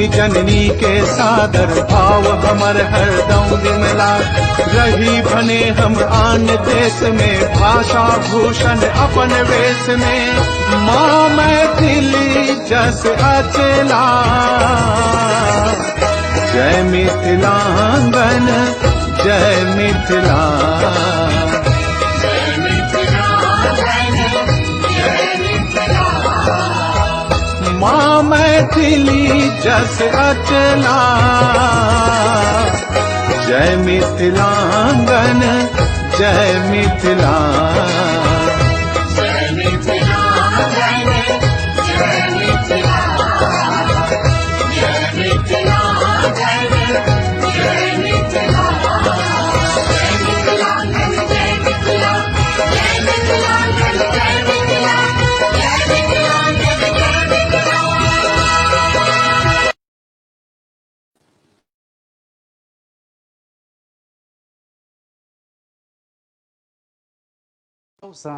जननी के सादर भाव हमर हरदम विमला। रही भने हम आन देश में, भाषा भूषण अपन वेश में। माँ मैथिली जस अचला, जय मिथिलांगन जय मिथिला। माँ मैथिली जस अचला, जय मिथिलांगन जय मिथिला।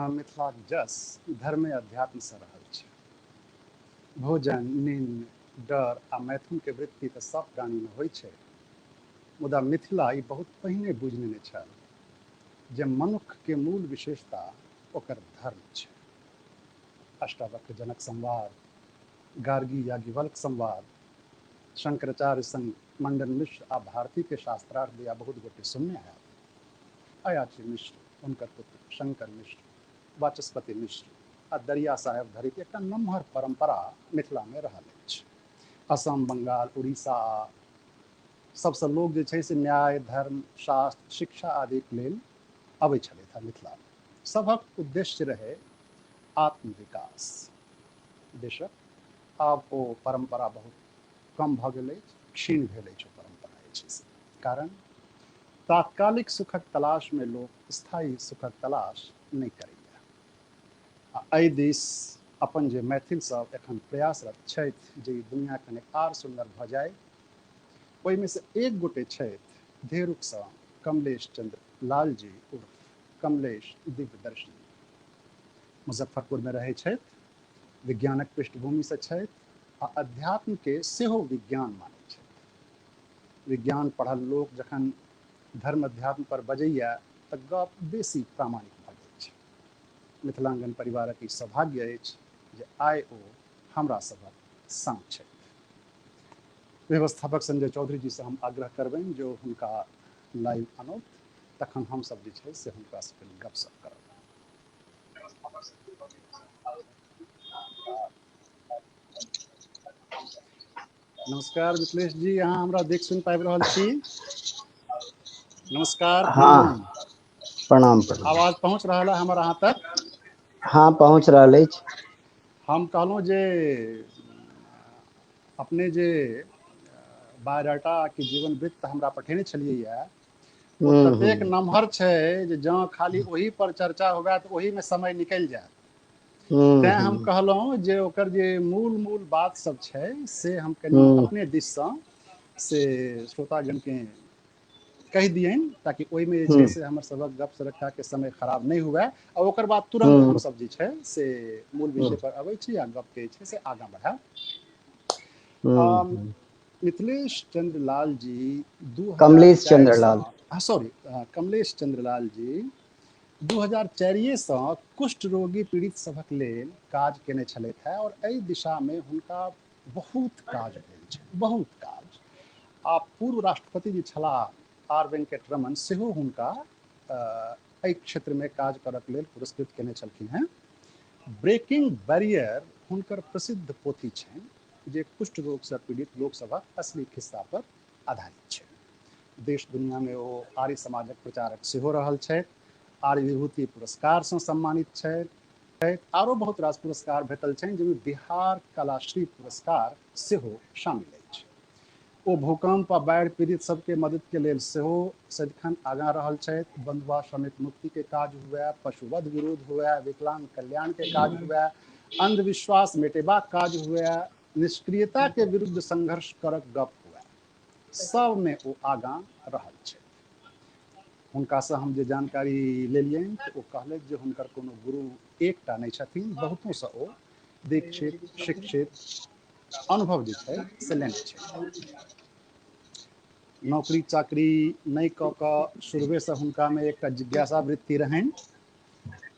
मिथिलाक जस धर्म अध्यात्म से रहल छै। भोजन, नींद, डर आ मैथुन के वृत्ति तऽ सब प्राणी में होइ छै, मुदा मिथिला ई बहुत पहिने बुझने नहि छल जे मनुख के मूल विशेषता ओकर धर्म छै। अष्टावक्र जनक संवाद, गार्गी याज्ञवल्क्य संवाद, शंकराचार्य संग मंडन मिश्र आ भारती के शास्त्रार्थ दिया बहुत गोटे सुनने हैं। अयाची मिश्र, उनकर पुत्र शंकर मिश्र, वाचस्पति मिश्र आ दरिया साहेब धरि एक नम्हर परंपरा मिथिला में रहल अछि। असम, बंगाल, उड़ीसा सबसे लोग जे छै से न्याय, धर्म, शास्त्र, शिक्षा आदि के लेल अबै छलथि हैं। मिथिला सबक उद्देश्य रहे आत्म विकास। बेशक आब ओ परंपरा बहुत कम भ गेल अछि, क्षीण भेल अछि ओ परंपरा अछि से। कारण तात्कालिक सुखक तलाश में लोग स्थायी सुखक तलाश नहीं करैया। एहि दिस अपन जे मैथिल सब एखन प्रयासरत छथि जे दुनिया कने आर सुंदर भ जाए, ओहिमे से एक गोटे छथि धेरुक सँ कमलेश चंद्र लाल जी उर्फ कमलेश दिव्यदर्शी। मुजफ्फरपुर में रहै छथि, विज्ञानक पृष्ठभूमि से छथि आ अध्यात्म के सेहो विज्ञान मानै छथि। विज्ञान पढ़ल लोक जखन धर्म अध्यात्म पर बजैया तऽ गप बेसी प्रामाणिक भ जाइत छै। मिथिलांगन परिवारक ई सौभाग्य अछि जे आइ ओ हमरा सभक संग छथि। व्यवस्थापक संजय चौधरी जी से हम आग्रह करबनि जो हुनका लाइव आनौत, तखन हम सब जे छै से हुनका से गपशप करब। नमस्कार मिथिलेश जी, अहाँ हमरा देख सुनि पाबि रहल छी? नमस्कार, प्रणाम। हाँ, प्रणाम प्रणाम। आवाज पहुंच रहा है हमर अहाँ तक? हाँ, पहुंच रहल अछि। हम कहलहुँ जे अपने जे बायोडाटा के जीवन वृत्त हमरा पठेने छलियै, ओ ततेक नमहर छै जे जँ खाली ओही पर चर्चा हुए तऽ ओही में समय निकलि जायत। तैं हम कहलहुँ जे ओकर जे मूल बात सब छै से हम कनी अपने दिससँ से श्रोतागणके कहि दियनि, ताकि ओहिमे जे छै से हमर सभक गप सरक्का के समय खराब नहीं हुए। और ओकर बाद तुरंत हम सब जे छै से मूल विषय पर अबै छी आ गप के जे छै से आगाँ बढ़ाएब। मिथिलेश चंद्र लाल जी कमलेश 2004 चंद्र सँ लाल, कमलेश चंद्र लाल जी 2004 सँ कुष्ठ रोगी पीड़ित सभक लेल काज केने छलथि हैं और एहि दिशा में हुनका बहुत काज भेल छै, बहुत काज। आ पूर्व राष्ट्रपति जी छलाह आर वेंकट रमन सेहो हुनका एहि क्षेत्र में काज करक लेल पुरस्कृत केने छलखिन हैं। ब्रेकिंग बैरियर हुनकर प्रसिद्ध पोथी छनि जे कुष्ठ रोग से पीड़ित लोकसभक असली खिस्सा पर आधारित छै। देश दुनिया में ओ आर्य समाजक प्रचारक सेहो रहल छथि, आर्य विभूति पुरस्कार से सम्मानित छथि, आरो बहुत रास पुरस्कार भेटल छनि जाहिमे बिहार कलाश्री पुरस्कार सेहो शामिल अछि। ओ भूकंप आ बाढ़ि पीड़ित सबके मदद के लेल सेहो सदिखन आगाँ रहल छथि। बंधुआ श्रमिक मुक्ति के काज हुए, पशुवध विरोध हुए, विकलांग कल्याण के काज हुए, अंधविश्वास मेटेबाक काज हुए, निष्क्रियता के विरुद्ध संघर्ष करक गप हुए, सब में ओ आगाँ रहल छथि। हुनका से हम जे जानकारी लेलियनि तऽ ओ कहलथि जे हुनकर कोनो गुरु एकटा नहीं छथिन, बहुतों से ओ दीक्षित, शिक्षित अनुभव जे छै से लेने छै। नौकरी चाकरी नहि कऽ कऽ शुरुएसँ हुनकामे एकटा जिज्ञासा वृत्ति रहनि।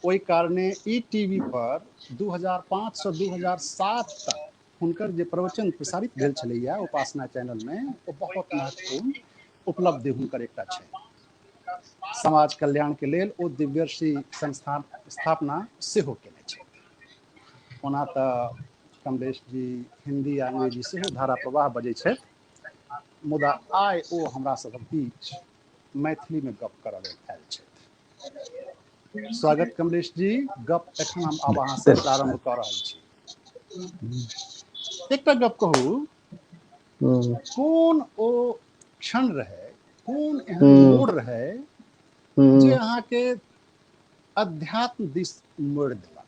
ओहि कारणे ई टीवी पर 2005 से 2007 तक हुनकर जे प्रवचन प्रसारित भेल छलैया उपासना चैनलमे, ओ बहुत महत्वपूर्ण उपलब्धि हुनकर एकटा छै। समाज कल्याणके लेल ओ दिव्यर्षि संस्थान स्थापना सेहो केने छथि। ओना तऽ कमलेश जी हिन्दी आ अंग्रेजी सेहो धारा प्रवाह बजै छथि, मुदा आइ ओ हमरा सभक बीच मैथिलीमे गप्प करऽ लेल आयल छथि। स्वागत कमलेश जी। गप एखन हम आब अहाँसँ प्रारम्भ कऽ रहल छी। एकटा गप कहू, कोन ओ क्षण रहै, कोन एहन मोड़ रहै जे अहाँके अध्यात्म दिस मोड़ि देलक?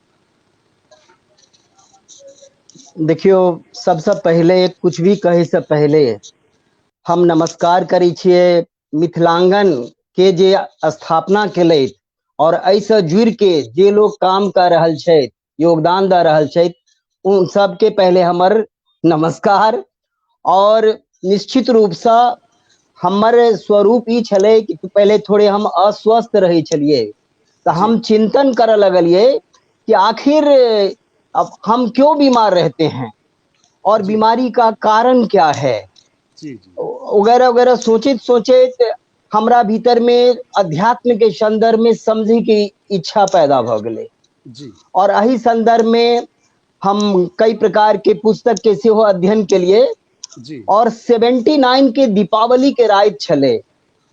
देखियो, सबसे पहले कुछ भी कहे से पहले हम नमस्कार करै छियै मिथिलांगन के जे स्थापना केलथि और ऐसे जुड़ के जे लोग काम कर रहल छै, योगदान दे रहल छै, उन सबके पहले हमर नमस्कार। और निश्चित रूप से हमर स्वरूप ई छलै कि पहले थोड़े हम अस्वस्थ रहे छलिए, तो जी हम चिंतन करे लगलिए कि आखिर अब हम क्यों बीमार रहते हैं और जी बीमारी का कारण क्या है, जी जी वगैरह वगैरह सोचित सोचित हमरा भीतर में अध्यात्म के संदर्भ में समझे की इच्छा पैदा भ गेलै। जी और एही संदर्भ में हम कई प्रकार के पुस्तक के सेहो अध्ययन के लिए, जी और 79 के दीपावली के रात छले,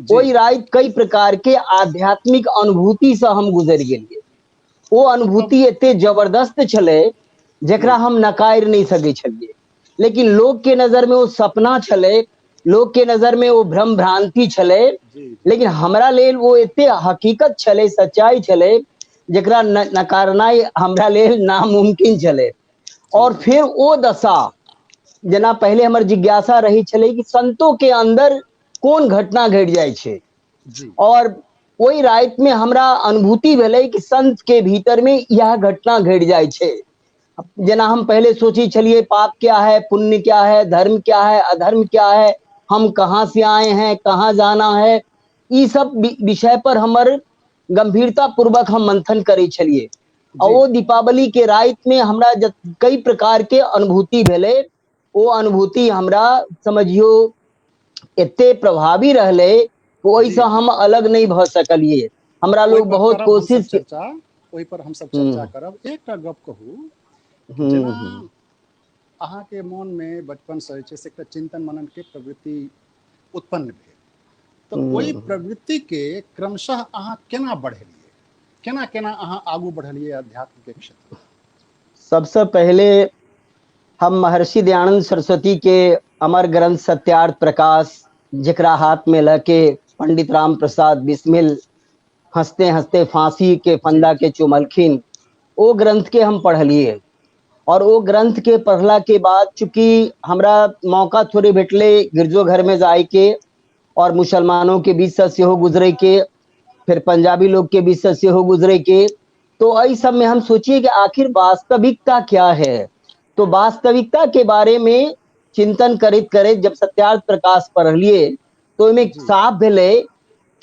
जी ओई रात कई प्रकार के आध्यात्मिक अनुभूति से हम गुजर गेलिए। वो मतलब अनुभूति एते जबरदस्त छले जी जेकरा हम नकार नहीं सके छलिए। लेकिन लोग के नजर में वो सपना छले, लोग के नजर में वो भ्रम भ्रांति छले, जी जी लेकिन हमरा लेल वो एते हकीकत छले, सच्चाई छले जेकरा नकारनाई हमरा लेल नामुमकिन छले। जी और फिर वो दशा, जना पहले हमर जिज्ञासा रही छले कि संतों के अंदर कोन घटना घट जाय छे, जी और ओई रात में हमरा अनुभूति भेलै कि संत के भीतर में यह घटना घट जाय छे। जना हम पहले सोची छलिए पाप क्या है, पुण्य क्या है, धर्म क्या है, अधर्म क्या है, हम कहाँ से आए हैं, कहाँ जाना है, ई सब विषय पर हमर गंभीरता पूर्वक हम मंथन करे छलिए। और जी वो दीपावली के रात में हमरा कई प्रकार के अनुभूति भेले। वो अनुभूति हमरा समझियो एते प्रभावी रहले, ओइसे जी जी हम अलग नहीं भ सकलिए। हमरा ओहि लोग पर बहुत करब हमसब कोशिश के चर्चा, ओहि पर हमसब चर्चा करब। एकटा गप कहू कि जेना हम्म अहाँके मोनमे बचपनसँ जे छै से एकटा चिन्तन मननके प्रवृत्ति उत्पन्न भेल, तऽ ओहि हम्म प्रवृत्तिके क्रमशः अहाँ केना बढ़ेलिए, केना केना अहाँ आगू बढ़लिए अध्यात्म के क्षेत्रमे? सबसे पहले हम महर्षि दयानंद सरस्वती के अमर ग्रंथ सत्यार्थ प्रकाश, जेकरा हाथ में लके पंडित राम प्रसाद बिस्मिल हंसते हंसते फांसी के जी फंदा के चुमलखिन, ओ ग्रंथ के हम पढ़लिए। और वो ग्रंथ के पढ़ला के बाद चूंकि हमरा मौका थोड़े भेटले गिरजो घर में जाए के, और मुसलमानों के बीच से सेहो गुजरे के, फिर पंजाबी लोग के बीच से सेहो गुजरे के, तो आई सब में हम सोचिए कि आखिर वास्तविकता क्या है। तो वास्तविकता के बारे में चिंतन करित करित जब सत्यार्थ प्रकाश पढ़लिए, तो ओहिमे जी साफ भेले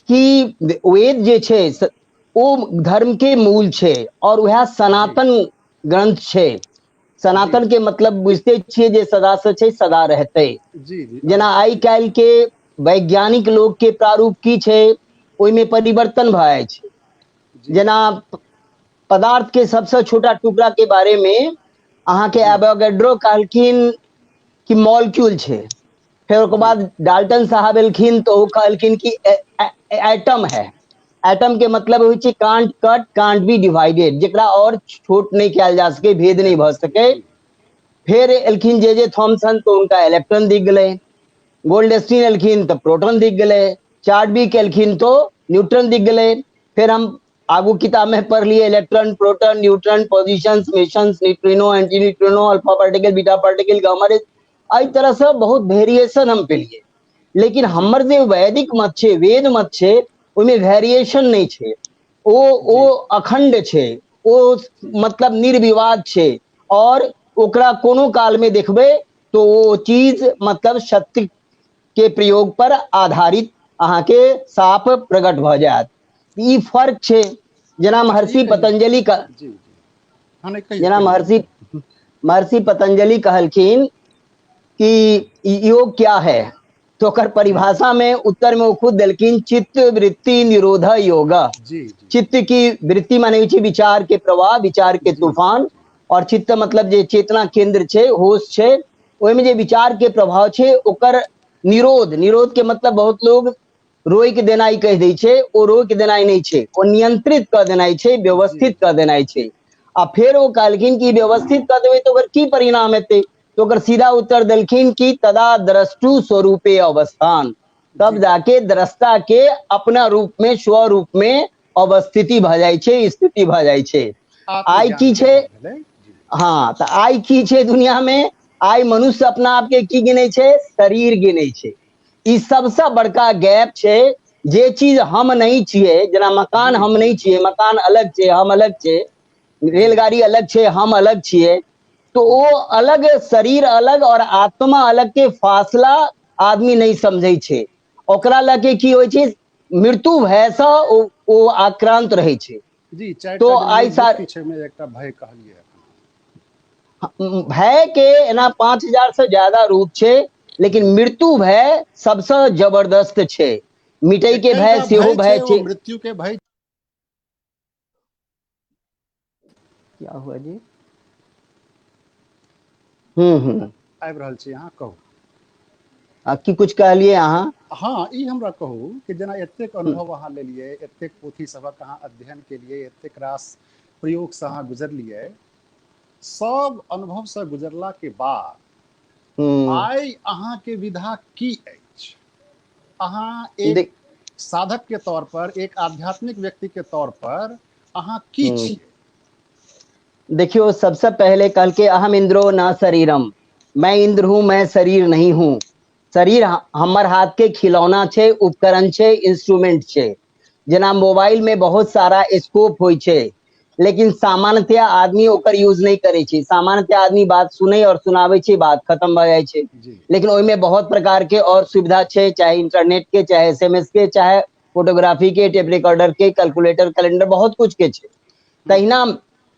कि वेद जे छै ओ धर्म के मूल छै, और वह जी सनातन ग्रंथ छै। जी सनातन के मतलब बुझते छिए जे सदा से छै, सदा रहते। जी जी जना अवश्य। आई काल्हि के वैज्ञानिक लोग के प्रारूप की छै, ओहिमे परिवर्तन भ जाय छै। जी जना पदार्थ के सबसे छोटा टुकड़ा के बारे में अहाँ के जी एवोगैड्रो कहलखिन कि मॉलिक्यूल छै। फिर ओकर जी बाद डाल्टन साहब एलखिन तो वो कहलखिन कि एटम है। एटम के मतलब होइ छै can't cut can't be divided, जेकरा और छोट नहीं कयल जा सके, भेद नहीं कयल जा भ सकै सके। जी फिर एलखिन जे थॉमसन, तो उनका इलेक्ट्रॉन दिख गए। गोल्डस्टीन एलखिन तो प्रोटॉन दिख गए। चार्टबी के जी एलखिन तो न्यूट्रॉन दिख गए। फिर हम आगू किताब में पढ़ लिए electron, proton, neutron, position, missions, neutrino, anti neutrino, alpha particle, beta particle, gamma ray, एहि तरह से बहुत वेरिएशन हम पेलिए। लेकिन जी हमर जे वैदिक मत छै, वेद मत छै, ओहिमे वेरिएशन नहीं छै। ओ जी अखंड छै, ओ मतलब निर्विवाद छै। और ओकरा कोनो काल में देखबे तो वो चीज मतलब शक्ति के प्रयोग पर आधारित अहाँ के साफ प्रकट भ जायत। ई फर्क छे। जेना महर्षि पतंजलि का जी जी हाँ नहीं कहिए जेना कहिए। महर्षि पतंजलि कहलखिन कि योग क्या है, तो ओकर परिभाषा में उत्तर में वो खुद देलखिन, चित्त वृत्ति निरोध योग। जी जी चित्त की वृत्ति माने छै विचार के प्रवाह, विचार के जी तूफान, और चित्त मतलब जे चेतना केंद्र छे, होश छे, ओहिमे जे विचार के प्रभाव छे ओकर निरोध। निरोध के मतलब बहुत लोग रोक देनाई कह दै छे, ओ रोक देनाई नहीं छे, ओ नियंत्रित कर देनाई छे, व्यवस्थित कर देनाई छे। आ फिर वो कहलखिन कि व्यवस्थित कर देबै तो ओकर की परिणाम हेतै, तो ओकर सीधा उत्तर देलखिन कि तदा द्रष्टु स्वरूपे अवस्थान, तब जी जाके दृष्टा के अपना रूप में, स्वरूप में अवस्थिति भ जाय छै, स्थिति भ जाय छै। आइ आत्मज्ञान की के छै, बात भेलै। जी हाँ, तो आइ की छै दुनिया में, आइ मनुष्य अपना आप के की गिनै छै, शरीर गिनै छै। ई सबसे बड़का गैप छै। जे चीज हम नहीं छिए, जेना मकान जी हम जी नहीं छिए, मकान अलग छै, हम अलग छै, जी रेलगाड़ी अलग छै, हम अलग छिए, तो वो अलग शरीर अलग और आत्मा अलग के फासला आदमी नहीं समझै छै। ओकरा लगे की होय छै, मृत्यु भय से ओ आक्रांत रहै छै। जी चारिटा तो जे आइ मूल सार युक्ति छै में एकटा भय कहलिए। भय के एना 5000 से ज्यादा रूप छे, लेकिन मृत्यु भय सबसे जबरदस्त छे। मिटै के भय एकटा सेहो भय छै ओ छे। मृत्यु के भय। क्या हुआ जी? हम्म। आबि रहल छी, अहाँ कहू। की कुछ कहलिए अहाँ? हाँ, ई हमरा कहू कि जेना एतेक अनुभव अहाँ लेलिए, एतेक पोथी सभक अहाँ अध्ययन केलिए, एतेक रास प्रयोग से अहाँ गुजरलिए, सब अनुभव से गुजरला के बाद हम्म। आइ अहाँ के विधा की अछि? अहाँ एक देख साधक के तौर पर, एक आध्यात्मिक व्यक्ति के तौर पर अहाँ की छिए? देखियो, सबसे पहले कल के अहम इंद्रो ना शरीरम, मैं इंद्र हूं, मैं शरीर नहीं हूं। शरीर हमर हाथ के खिलौना छे, उपकरण छे, इंस्ट्रूमेंट छे। जेना मोबाइल में बहुत सारा स्कोप होय छे, लेकिन सामान्यतया आदमी ओकर यूज नहीं करे छे। सामान्यतया आदमी बात सुने और सुनावे छे, बात खत्म भ जाय छे। जी लेकिन ओहिमे बहुत प्रकार के और सुविधा छे, चाहे इंटरनेट के, चाहे एसएमएस के, चाहे फोटोग्राफी के, टेप रिकॉर्डर के, कैलकुलेटर, कैलेंडर, बहुत कुछ के छे। तहिना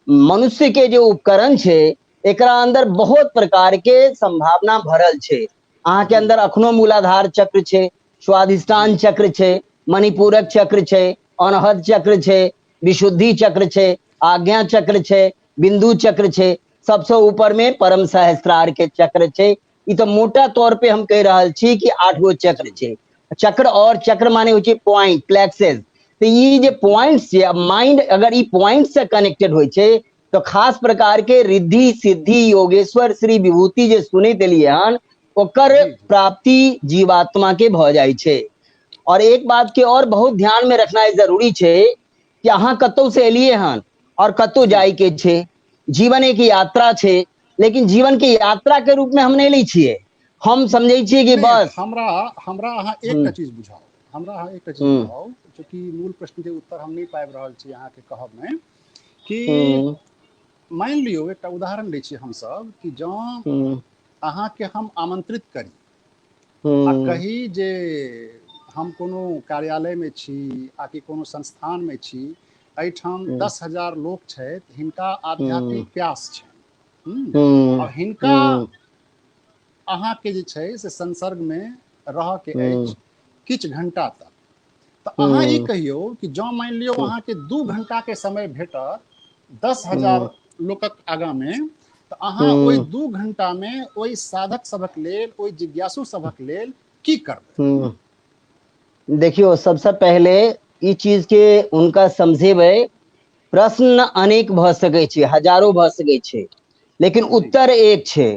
मनुष्य के जो उपकरण छे, एकरा अंदर बहुत प्रकार के संभावना भरल छे। अहाँ के जी अंदर अखनो मूलाधार चक्र छे, जी स्वाधिष्ठान चक्र छे, मणिपूरक चक्र छे, अनहद चक्र छे, विशुद्धि चक्र छे, आज्ञा चक्र छे, बिंदु चक्र छे, सबसे ऊपर में परम सहस्त्रार के चक्र छे। ई तो मोटा तौर पे हम कह रहल छी कि 8 गो चक्र जी छे। चक्र और चक्र माने होय छे पॉइंट, प्लेक्सेस। तो ये जे पॉइंट्स छे, माइंड अगर ई पॉइंट से कनेक्टेड होय छे, तो खास प्रकार के रिद्धि सिद्धि योगेश्वर श्री विभूति जे सुने देलिए हन, ओकर जी जी प्राप्ति जीवात्मा के भ जाय छे। और एक बात के और बहुत ध्यान में रखना जरूरी छे कि अहाँ कतौ से एलिए हन और कतौ जी जाय के छे। जीवन एक यात्रा छे, लेकिन जीवन के यात्रा के रूप में हम नहीं लै छिए। हम समझे छिए कि नहीं, बस हमरा हमरा अहाँ एकटा हम्म चीज बुझाओ, हमरा अहाँ एकटा चीज हम्म बुझाओ, चूँकि मूल प्रश्न के उत्तर हम नहीं पाबि रहल छी अहाँ के कहब में, कि हम्म मान लियो एकटा उदाहरण लै छी हम सब, कि जँ हम्म अहाँ के हम आमंत्रित करी आ हम्म कही जे हम कोनो कार्यालय में छी, आकि कोनो संस्थान में छी, एहिठाम हम्म 10,000 लोक छथि, हिनका हम्म आध्यात्मिक प्यास छनि, हम्म और हिनका हम्म अहाँ के जे छै से संसर्ग में रह के हम्म अछि किछु घंटा तक। तो अहाँ ई हम्म कहियो कि जँ मान लियो अहाँ के 2 घंटा के समय भेटत 10,000 हम्म लोकक आगा में, तो अहाँ ओहि हम्म 2 घंटा में ओहि साधक सभक लेल, ओहि जिज्ञासु सभक लेल की करबै? देखियो, सबसे पहले ई चीज के उनका समझेबै। प्रश्न अनेक भ सकै छै, हजारों भ सकै छै, लेकिन जी उत्तर एक छे।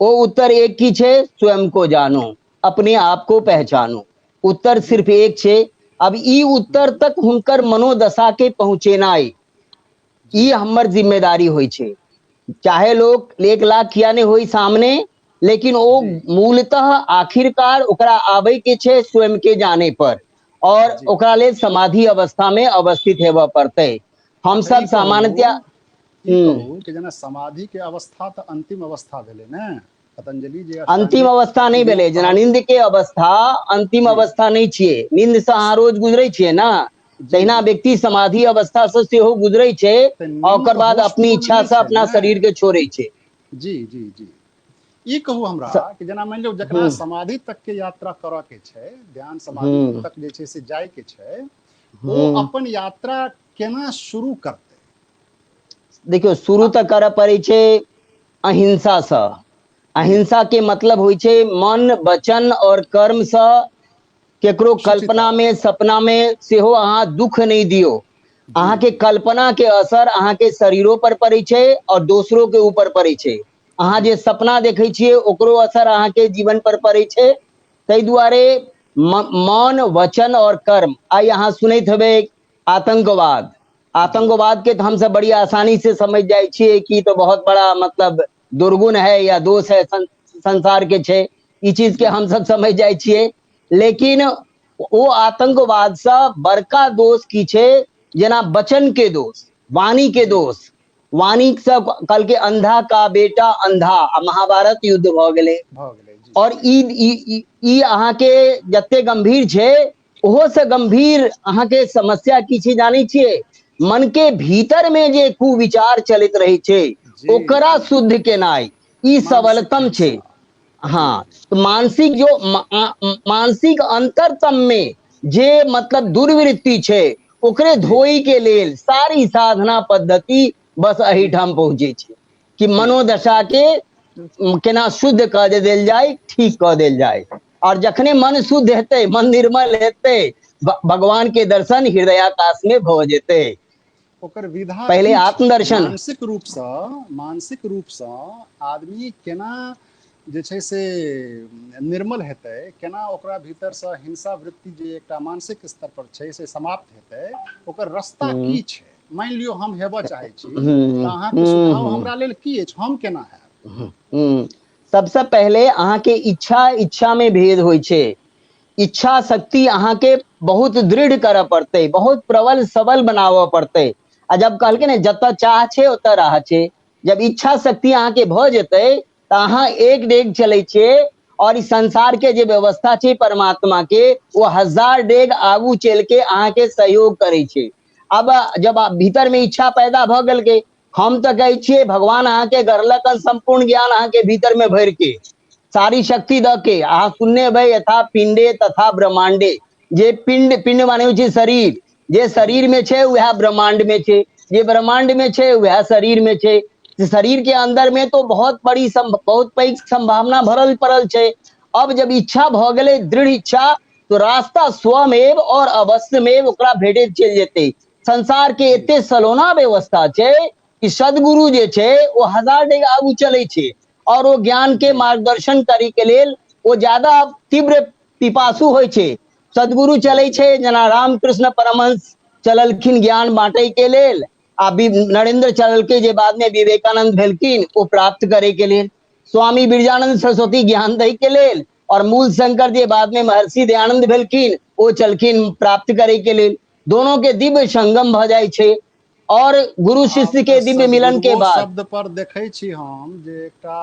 वो उत्तर एक की छे? स्वयं को जानो, अपने आप को जी पहचानो। उत्तर जी सिर्फ एक छे। अब ई उत्तर तक हुनकर मनोदशा के पहुंचेनाई, जी ई हमर जिम्मेदारी होय छे। चाहे लोग 1 लाख किया ने होई सामने, लेकिन वो जी मूलतः आखिरकार ओकरा आबै के छे स्वयं के जाने पर, और जी ओकरा लेल समाधि अवस्था में अवस्थित हेबे पड़ते। हम अच्छा, सब सामान्यतया ई कहू कि जेना समाधि के अवस्था तो अंतिम अवस्था भेलै ने, पतंजलि जे अंतिम अवस्था नहीं भेलै, जेना नींद के अवस्था अंतिम अवस्था नहीं छियै। नींद से अहाँ रोज गुजरै छियै ना, तहिना व्यक्ति समाधि अवस्था से सेहो गुजरै छै, और ओकर बाद अपनी इच्छा से अपना शरीर के छोड़ै छै। जी जी जी, ई कहू हमरा कि जेना मान लो जकरा समाधि तक के यात्रा करऽ के छै, ध्यान समाधि तक जे छै से जाय के छै, ओ अपन यात्रा केना शुरू करतै? देखियो, शुरू तऽ करऽ पड़ै छै अहिंसा से। अहिंसा के मतलब होइ छै मन, वचन और कर्म से केकरो कल्पना में, सपना में सेहो अहाँ दुख नहीं दियो। अहाँ के कल्पना के असर अहाँ के शरीरों पर पड़ै छै और दोसरों के ऊपर पड़ै छै। अहाँ जे सपना देखै छियै ओकरो असर अहाँ के जीवन पर पड़ै छै। ताहि दुआरे मन, वचन और कर्म। आइ अहाँ सुनैत हेबै आतंकवाद। आतंकवाद के तो हम सब बड़ी आसानी से समझ जाए छियै कि तो बहुत बड़ा मतलब दुर्गुण है या दोष है संसार के छै, ई चीज के हम सब समझ जाए छियै। लेकिन वो आतंकवाद से बड़का दोष की छै, जेना वचन के दोष, वाणी के दोष। वाणी से कल के अंधा का बेटा अंधा, महाभारत युद्ध भ गेलै। और ई अहाँ के जते गंभीर छै, ओहो से गंभीर अहाँ के समस्या की छै जानै छियै? मन के भीतर में जे कुविचार चलित रहे छै ओकरा शुद्ध केनाई, ई सबलतम छै। हाँ, तो मानसिक जो मानसिक अंतरतम में जे मतलब दुर्वृत्ति छै ओकरे धोई के लेल सारी साधना पद्धति बस अही ठाम पहुंचे छै कि मनोदशा के केना शुद्ध कर देल जाए, ठीक कर देल जाए। और जखने मन शुद्ध हेतै, मन निर्मल हेतै, भगवान के दर्शन हृदयाकाश में भ जेतै। ओकर विधा पहले आत्मदर्शन। मानसिक रूप से आदमी केना जे छै से निर्मल हेतै, केना ओकरा भीतर से हिंसा वृत्ति जे एकटा मानसिक स्तर पर छै से समाप्त हेतै, ओकर रास्ता की छै? मान लियो हम हेबऽ चाहै छी, तऽ अहाँ के सुझाव हमरा लेल की अछि, हम केना हैब? सबसे पहले अहाँ के इच्छा में भेद होइ छै। इच्छा शक्ति अहाँ के बहुत दृढ़ करऽ पड़तै, बहुत प्रबल सबल बनावऽ पड़तै। आ जब कहलकै ने जतऽ चाह छै ओतऽ राह छै। जब इच्छा शक्ति अहाँ के भ जेतै तऽ अहाँ एक डेग चलै छियै, और इस संसार के जे व्यवस्था छै परमात्मा के, वो 1000 डेग आगू चल के अहाँ के सहयोग करै छै। अब जब भीतर में इच्छा पैदा भ गेल के, हम तो कहै छियै भगवान अहाँ के गढ़लक संपूर्ण ज्ञान अहाँ के भीतर में भर के, सारी शक्ति द के। अहाँ सुनने भाई यथा पिंडे तथा ब्रह्मांडे, जे पिंड माने होइ छै शरीर, जे शरीर में छै वह ब्रह्मांड में छै, जे ब्रह्मांड में छै वह शरीर में छै। शरीर के अंदर में तो बहुत पैघ संभावना भरल पड़ल छै। अब जब इच्छा भ गेलै, दृढ़ इच्छा, तो रास्ता स्वमेव और अवश्यमेव ओकरा भेटैत चलि जेतै। संसार के एते सलोना व्यवस्था छै कि सदगुरु जे छै वो 1000 डेग आगू चलै छै, और वो ज्ञान के मार्गदर्शन करे के लेल वो ज्यादा तीव्र पिपासु होइ छै। सदगुरु चलै छै, जेना रामकृष्ण परमहंस चललखिन ज्ञान बांटै के लेल, आ नरेंद्र चललकै जे बाद में विवेकानंद भेलखिन ओ प्राप्त करे के लेल। स्वामी बिरजानंद सरस्वती ज्ञान दै के लेल, और मूल शंकर जी बाद में महर्षि दयानंद भेलखिन, ओ चलखिन प्राप्त करे के लेल। दोनों के दिव्य संगम भ जाय छै, और गुरु शिष्य के दिव्य मिलन के बाद शब्द पर देखै छी हम जे एकटा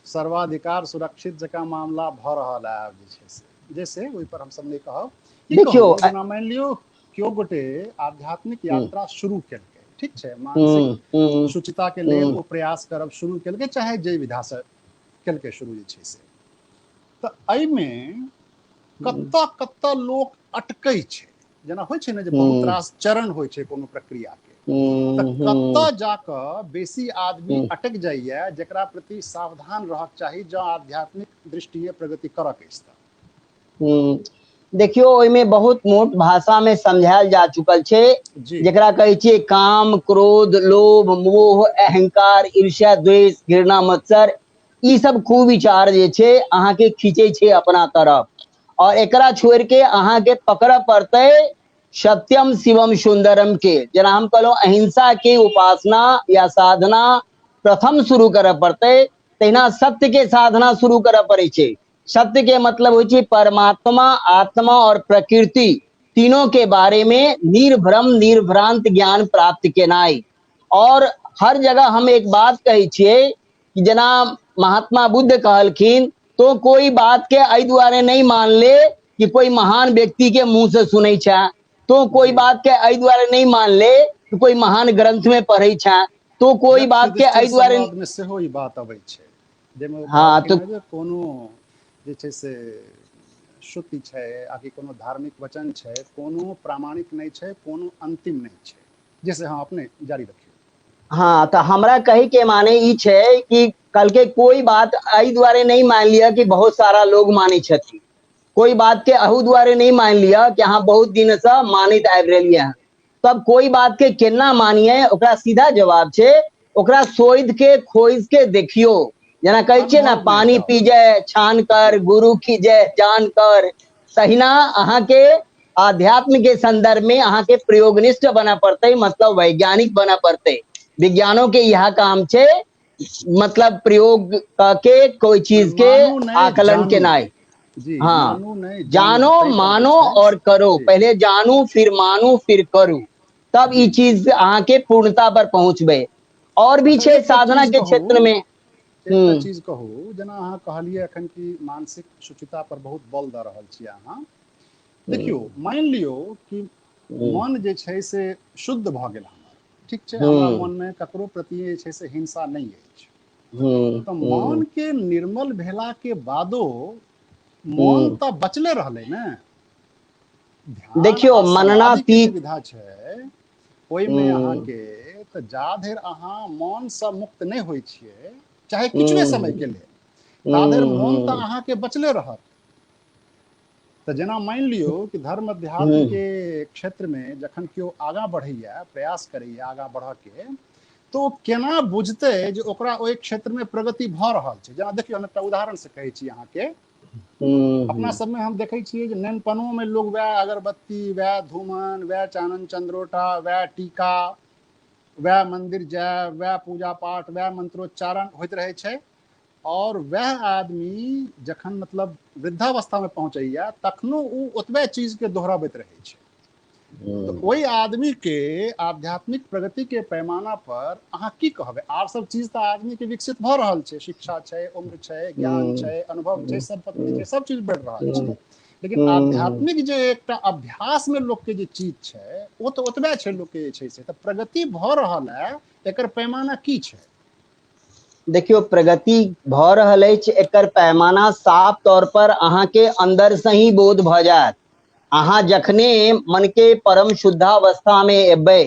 सर्वाधिकार सुरक्षित जकाँ मामला भ रहल है जे छै से, जैसे ओहि पर हम सब नहीं कहब। देखियो, जेना मान लियो केओ गोटे आध्यात्मिक यात्रा शुरू केलकै, ठीक छै, मानसिक शुचिता के लेल वो प्रयास करब शुरू केलकै, चाहे जे विधा से केलकै शुरू जे छै से, तऽ एहिमे कतऽ कतऽ लोक अटकै छै? जेना होइ छै ने जे बहुत रास चरण होइ छै कोनो प्रक्रिया के, तऽ कतऽ जाकऽ बेसी आदमी अटक जाइए, जेकरा प्रति सावधान रहक चाही जँ आध्यात्मिक दृष्टिए प्रगति करऽ के अछि तऽ? देखियो, ओहिमे बहुत मोट भाषा में समझायल जा चुकल छै, जेकरा कहै छियै काम, क्रोध, लोभ, मोह, अहंकार, ईर्ष्या, द्वेष, घृणा, मत्सर। ई सब कुविचार जे छै अहाँ के खींचे छै अपना तरफ, और एकरा छोड़ के अहाँ के पकड़ पड़तै सत्यम शिवम सुंदरम के। जेना हम कहलो अहिंसा के उपासना या साधना प्रथम शुरू करऽ पड़तै, तहिना सत्य के साधना शुरू करऽ पड़ै छै। सत्य के मतलब होइ छै परमात्मा, आत्मा और प्रकृति तीनों के बारे में निर्भ्रम निर्भ्रांत ज्ञान प्राप्त केनाई। और हर जगह हम एक बात कहै छियै कि जेना महात्मा बुद्ध कहलखिन तो कोई बात के एहि दुआरे नहीं मान ले कि कोई महान व्यक्ति के मुंह से सुनै छा, तो कोई जी। बात के एहि दुआरे नहीं मान ले कि कोई महान ग्रंथ में पढ़ै छा, तो कोई बात के एहि दुआरे संवाद में सेहो ई बात अबै छै, जेमे ओ हाँ, कहलखिन तो जे कोनो जे छै से श्रुति छै आकि कोनो धार्मिक वचन छै, कोनो प्रामाणिक नहीं छै, कोनो अंतिम नहीं छै, जैसे हाँ अपने जारी रखिए। हाँ, तो हमरा कहे के माने ई छै कि कल के कोई बात एहि दुआरे नहीं मान लिया कि बहुत सारा लोग माने छथिन, कोई बात के अहू दुआरे नहीं मान लिया कि हाँ बहुत दिन से मानित आबि रहलिए हैं, तब कोई बात के केना मानिए ओकरा सीधा जवाब छै ओकरा सोध के खोज के देखियो, जना कहै छै ना पानी पी जाए छान कर गुरु की जय जान कर, तहिना अहाँ के आध्यात्म के संदर्भ में अहाँ के प्रयोगनिष्ठ बना पड़ते, मतलब वैज्ञानिक बना पड़ते। विज्ञानों के यह काम छे मतलब प्रयोग के कोई चीज के आकलन के नाय। जी, हाँ, मानू नहीं जानो मानो छै। और करो, जी। पहले जानू फिर मानू फिर करू, तब ई चीज अहाँ के पूर्णता पर पहुंचबे। और भी अच्छा, छे एकटा साधना चीज के कहू, क्षेत्र में। एकटा चीज कहू, जेना अहाँ कहलिए अखन कि मानसिक शुचिता पर बहुत बल दऽ रहल छी अहाँ, देखियो मान लियो कि मन जे छै से शुद्ध भऽ गेल हमर, ठीक छै, हमरा मन में ककरो प्रति जे छै से हिंसा नहीं अछि, तो मन के निर्मल भेला के बादो मन तो बचले रहले ने। ध्यान देखियो आ मनना समाधि के जे तीत विधा छै ओहि में अहाँ के तो जा धरि अहाँ मन से मुक्त नहीं होइ छिए, चाहे किछुए समय के लिए, ता धरि मन तो अहाँ के बचले रहत। तो जेना मान लियो कि धर्म अध्यात्म के क्षेत्र में जखन केओ आगाँ बढ़ैया, प्रयास करैया आगाँ बढ़ के, तो केना बुझते जे ओकरा ओहि क्षेत्र में प्रगति भऽ रहल छै। जेना देखियो हम एकटा उदाहरण से कहै छी अहाँ के, अपना सब में हम देखै छियै जे नैनपनो में लोग वह अगरबत्ती, वह धूमन, वह चानन चंद्रोटा, वह टीका, वह मंदिर जाय, वह पूजा पाठ, वह मंत्रोच्चारण होइत रहे छै, और वह आदमी जखन मतलब वृद्धावस्था में पहुंचैया तखनो उ ओतबे चीज के दोहराबैत रहे छै। तो ओहि आदमी के आध्यात्मिक प्रगति के पैमाना पर अहाँ की कहबे? आर सब चीज तो आदमी के विकसित भ रहल छै, शिक्षा छै, उम्र छै, ज्ञान छै, अनुभव छै, संपत्ति छै, सब चीज बढ़ रहल छै, लेकिन आध्यात्मिक जे एकटा अभ्यास में लोग के जे चीज छै वो तो ओतबे छै लोग के जे छै से। तो प्रगति भ रहल है, एकर पैमाना की छै? देखियो प्रगति भ रहल अछि, एकर पैमाना साफ तौर पर अहाँ के अंदर से ही बोध भ जायत। अहाँ जखने मन के परम शुद्धावस्था में एबै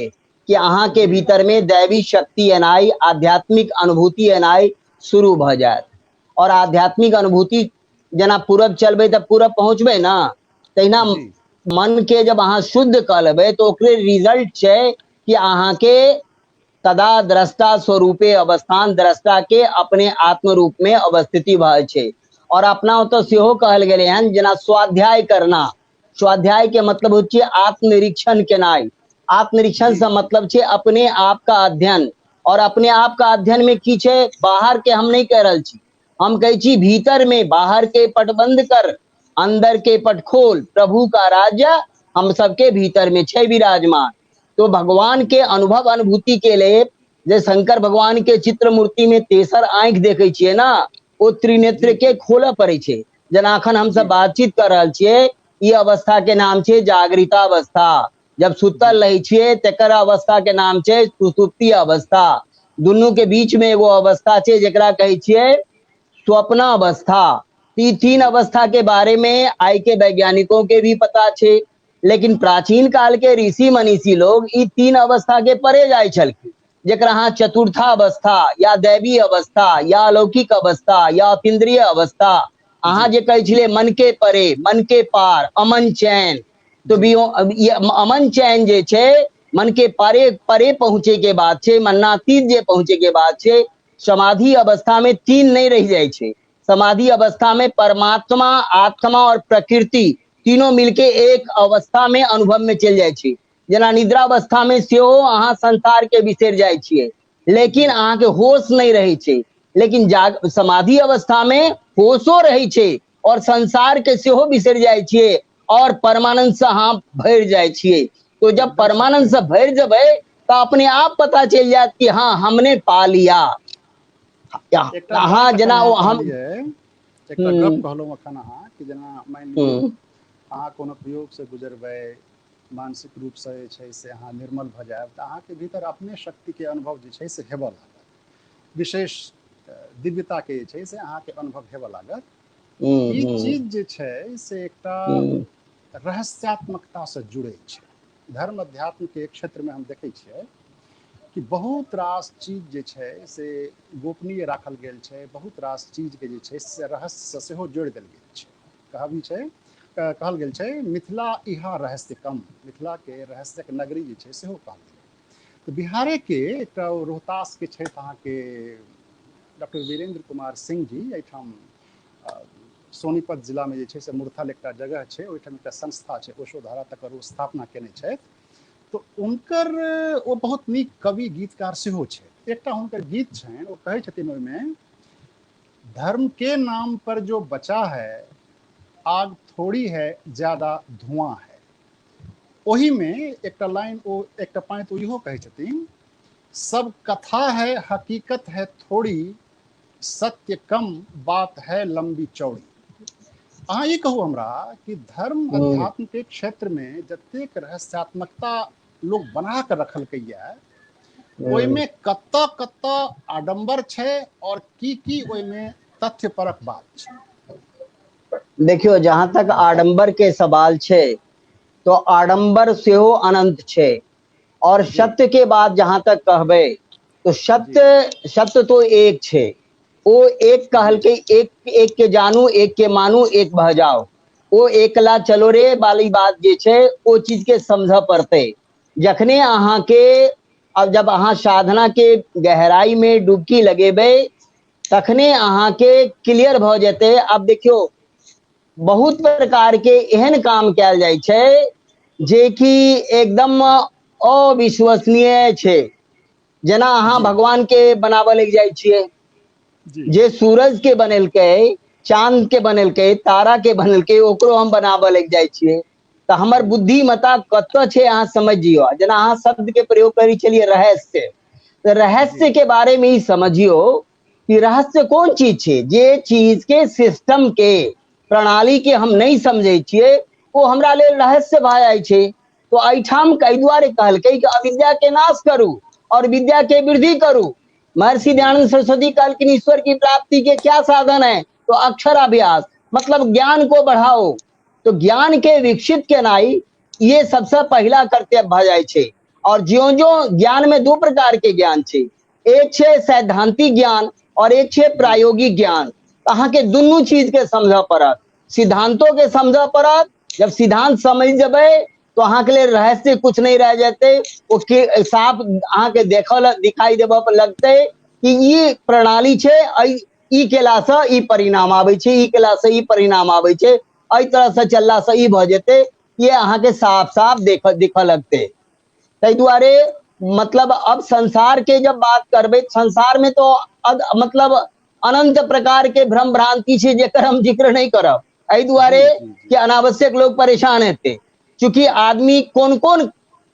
कि अहाँ के भीतर में दैवी शक्ति एनाई, आध्यात्मिक अनुभूति एनाई शुरू भ जायत। और आध्यात्मिक अनुभूति जेना पूरब चलबै तऽ पूरब पहुँचबै ना, तहिना जी। मन के जब अहाँ शुद्ध क लेबै तो ओकरे रिजल्ट छै कि अहाँ के तदा दृष्टा स्वरूपे अवस्थान, दृष्टा के अपने आत्म रूप में अवस्थिति भऽ छै। और अपना ओतऽ सेहो कहल गेलै हन जेना स्वाध्याय करना, स्वाध्याय के मतलब होइ छै आत्मनिरीक्षण केनाई। आत्मनिरीक्षण से मतलब छै अपने आप का अध्ययन, और अपने आप का अध्ययन में की छै, बाहर के हम नहीं कह रहल छी, हम कहै छी भीतर में, बाहर के पट बंद कर अंदर के पट खोल, प्रभु का राज्य हम सबके भीतर में छै विराजमान। तो भगवान के अनुभव अनुभूति के लिए जे शंकर भगवान के चित्र मूर्ति में तेसर आंख देखे छियै ना, ओ त्रिनेत्र के खोलऽ पड़ै छै। जेना अखन हम सब बातचीत कर रहल छियै, ई अवस्था के नाम छै जागृतावस्था। जब सुतल रहै छियै तकर अवस्था के नाम छै सुसुप्ति अवस्था। दुनू के बीच में एगो अवस्था छै जेकरा कहै छियै स्वप्न अवस्था। ई तीन अवस्था के बारे में आइ के वैज्ञानिकों के भी पता छै, लेकिन प्राचीन काल के ऋषि मनीषी लोग ई तीन अवस्था के परे जाइ छलखिन, जेकरा अहाँ चतुर्थावस्था या दैवी अवस्था या अलौकिक अवस्था या अतीन्द्रिय अवस्था, अहाँ जे कहै छलियै मन के परे, मन के पार, अमन चैन, तो भी ये अमन चैन जे छै मन के परे परे पहुंचे के बाद छै, मन्नातीत जे पहुंचे के बाद छै। समाधि अवस्था में तीन नहीं रह जाइ छै, समाधि अवस्था में परमात्मा, आत्मा और प्रकृति तीनों मिलके एक अवस्था में अनुभव में चल जाइ छै। जेना निद्रावस्था में सेहो अहाँ संसार के बिसरि जाइ छियै, लेकिन अहाँ के होश नहीं रहै छै। लेकिन समाधि अवस्था में होशो रहै छै और संसार के सेहो बिसरि जाइ छियै और परमानंद से अहाँ भरि जाइ छियै। तो जब परमानंद से भरि जेबै तो अपने आप पता चल जात कि हाँ हमने पा लिया। अहाँ जेना हम एकटा गप कहलहुँ अखन अहाँ कि जेना मानि लिअ अहाँ कोनो प्रयोग से गुजरबै, मानसिक रूप से जे छै से अहाँ निर्मल भऽ जायब तऽ अहाँके भीतर अपने शक्ति के अनुभव जे छै से हेबऽ लागत, विशेष दिव्यता के जे छै से अहाँके अनुभव हेबऽ लागत। ई चीज जे छै से एकटा रहस्यात्मकता से जुड़ै छै। धर्म अध्यात्म के क्षेत्र में हम देखै छियै कि बहुत रास चीज जे छै से गोपनीय राखल गेल छै, बहुत रास चीज के जे छै से रहस्य से सेहो जोड़ि देल गेल छै। कहल गेल छै मिथिला इहा रहस्य कम, मिथिला के रहस्यक नगरी जे छै सेहो कहल गेल। तऽ बिहारे के एकटा रोहतास के छथि अहाँके डॉक्टर वीरेंद्र कुमार सिंह जी, एहिठाम सोनीपत जिला में जे छै से मुरथल एकटा जगह छै, ओहिठाम एकटा संस्था छै ओशोधारा, तकर ओ स्थापना केने छथि। तो उनकर वो बहुत नीक कवि गीतकार सेहो छै। एकटा हुनकर गीत छनि, ओ कहै छथिन ओहिमे, धर्म के नाम पर जो बचा है आग थोड़ी है ज्यादा धुआं है। ओही में एकटा लाइन ओ एकटा पाँति ओ इहो कहै छथिन, सब कथा है हकीकत है थोड़ी, सत्य कम बात है लंबी चौड़ी। अहाँ ये कहू हमरा कि धर्म अध्यात्म के क्षेत्र में जतेक रहस्यात्मकता लोग बना कर रखलकै या ओहिमे कत्ता कत्ता आडंबर छै और की ओहिमे तथ्य परक बात छै। देखियो जहां तक आडंबर के सवाल छै तो आडंबर सेहो अनंत छै, और सत्य के बात जहां तक कहबै तो सत्य तो एक छै। ओ एक कहलकै, एक के जानू, एक के मानू, एक भऽ जाओ। ओ एकला चलो रे वाली बात जे छै ओ चीज के समझ पड़तै। जखने अहाँ के अब जब अहाँ साधना के गहराई में डुबकी लगेबै तखने अहाँ के क्लियर भऽ जेतै। अब देखियो बहुत प्रकार के एहन काम कैल जाइ छै जे कि एकदम अविश्वसनीय छै। जेना अहाँ भगवान के बनाबऽ लग जाइ छियै, जे सूरज के बनेलकै, चांद के बनेलकै, तारा के बनेलकै, ओकरो हम बनाबऽ लग जाइ छियै तऽ हमर बुद्धिमता कतऽ छै अहाँ समझियो। जेना अहाँ शब्द के प्रयोग करै छलियै रहस्य, तो रहस्य के बारे में ही समझियो कि रहस्य कोन चीज छै। जे चीज के सिस्टम के प्रणाली के हम नहीं समझे छियै वो हमरा लेल रहस्य भऽ जाइ छै। तो एहिठाम एहि दुआरे कहलकै कि अविद्या के नाश करू और विद्या के वृद्धि करू। महर्षि दयानंद सरस्वती कहलकिन ईश्वर की प्राप्ति के क्या साधन है, तो अक्षराभ्यास, मतलब ज्ञान को बढ़ाओ। तो ज्ञान के विकसित केनाई ये सबसे पहला कर्तव्य भऽ जाइ छै। और ज्यो ज्यो ज्ञान में दो प्रकार के ज्ञान छै, एक छै सैद्धांतिक ज्ञान और एक छै प्रायोगिक ज्ञान। अहाँ के दुनू चीज के समझ पड़त, सिद्धांतों के समझ पड़त। जब सिद्धांत समझ जेबै तो अहाँ के लिए रहस्य कुछ नहीं रह जेतै। वो साफ अहाँ के देखल दिखाई देबऽ पर लगतै कि ई प्रणाली छै, ई केला से ई परिणाम आबै छै, ई केला से ई परिणाम आबै छै, एहि तरह से चलला से ई भऽ जेतै। ये अहाँ के साफ साफ दिखऽ लगतै। ताहि दुआरे मतलब अब संसार के जब बात करबै, संसार में तो मतलब अनंत प्रकार के भ्रम भ्रांति छै जेकर हम जिक्र नहीं करब, एहि दुआरे कि अनावश्यक लोग परेशान हेतै। चूंकि आदमी कोन कोन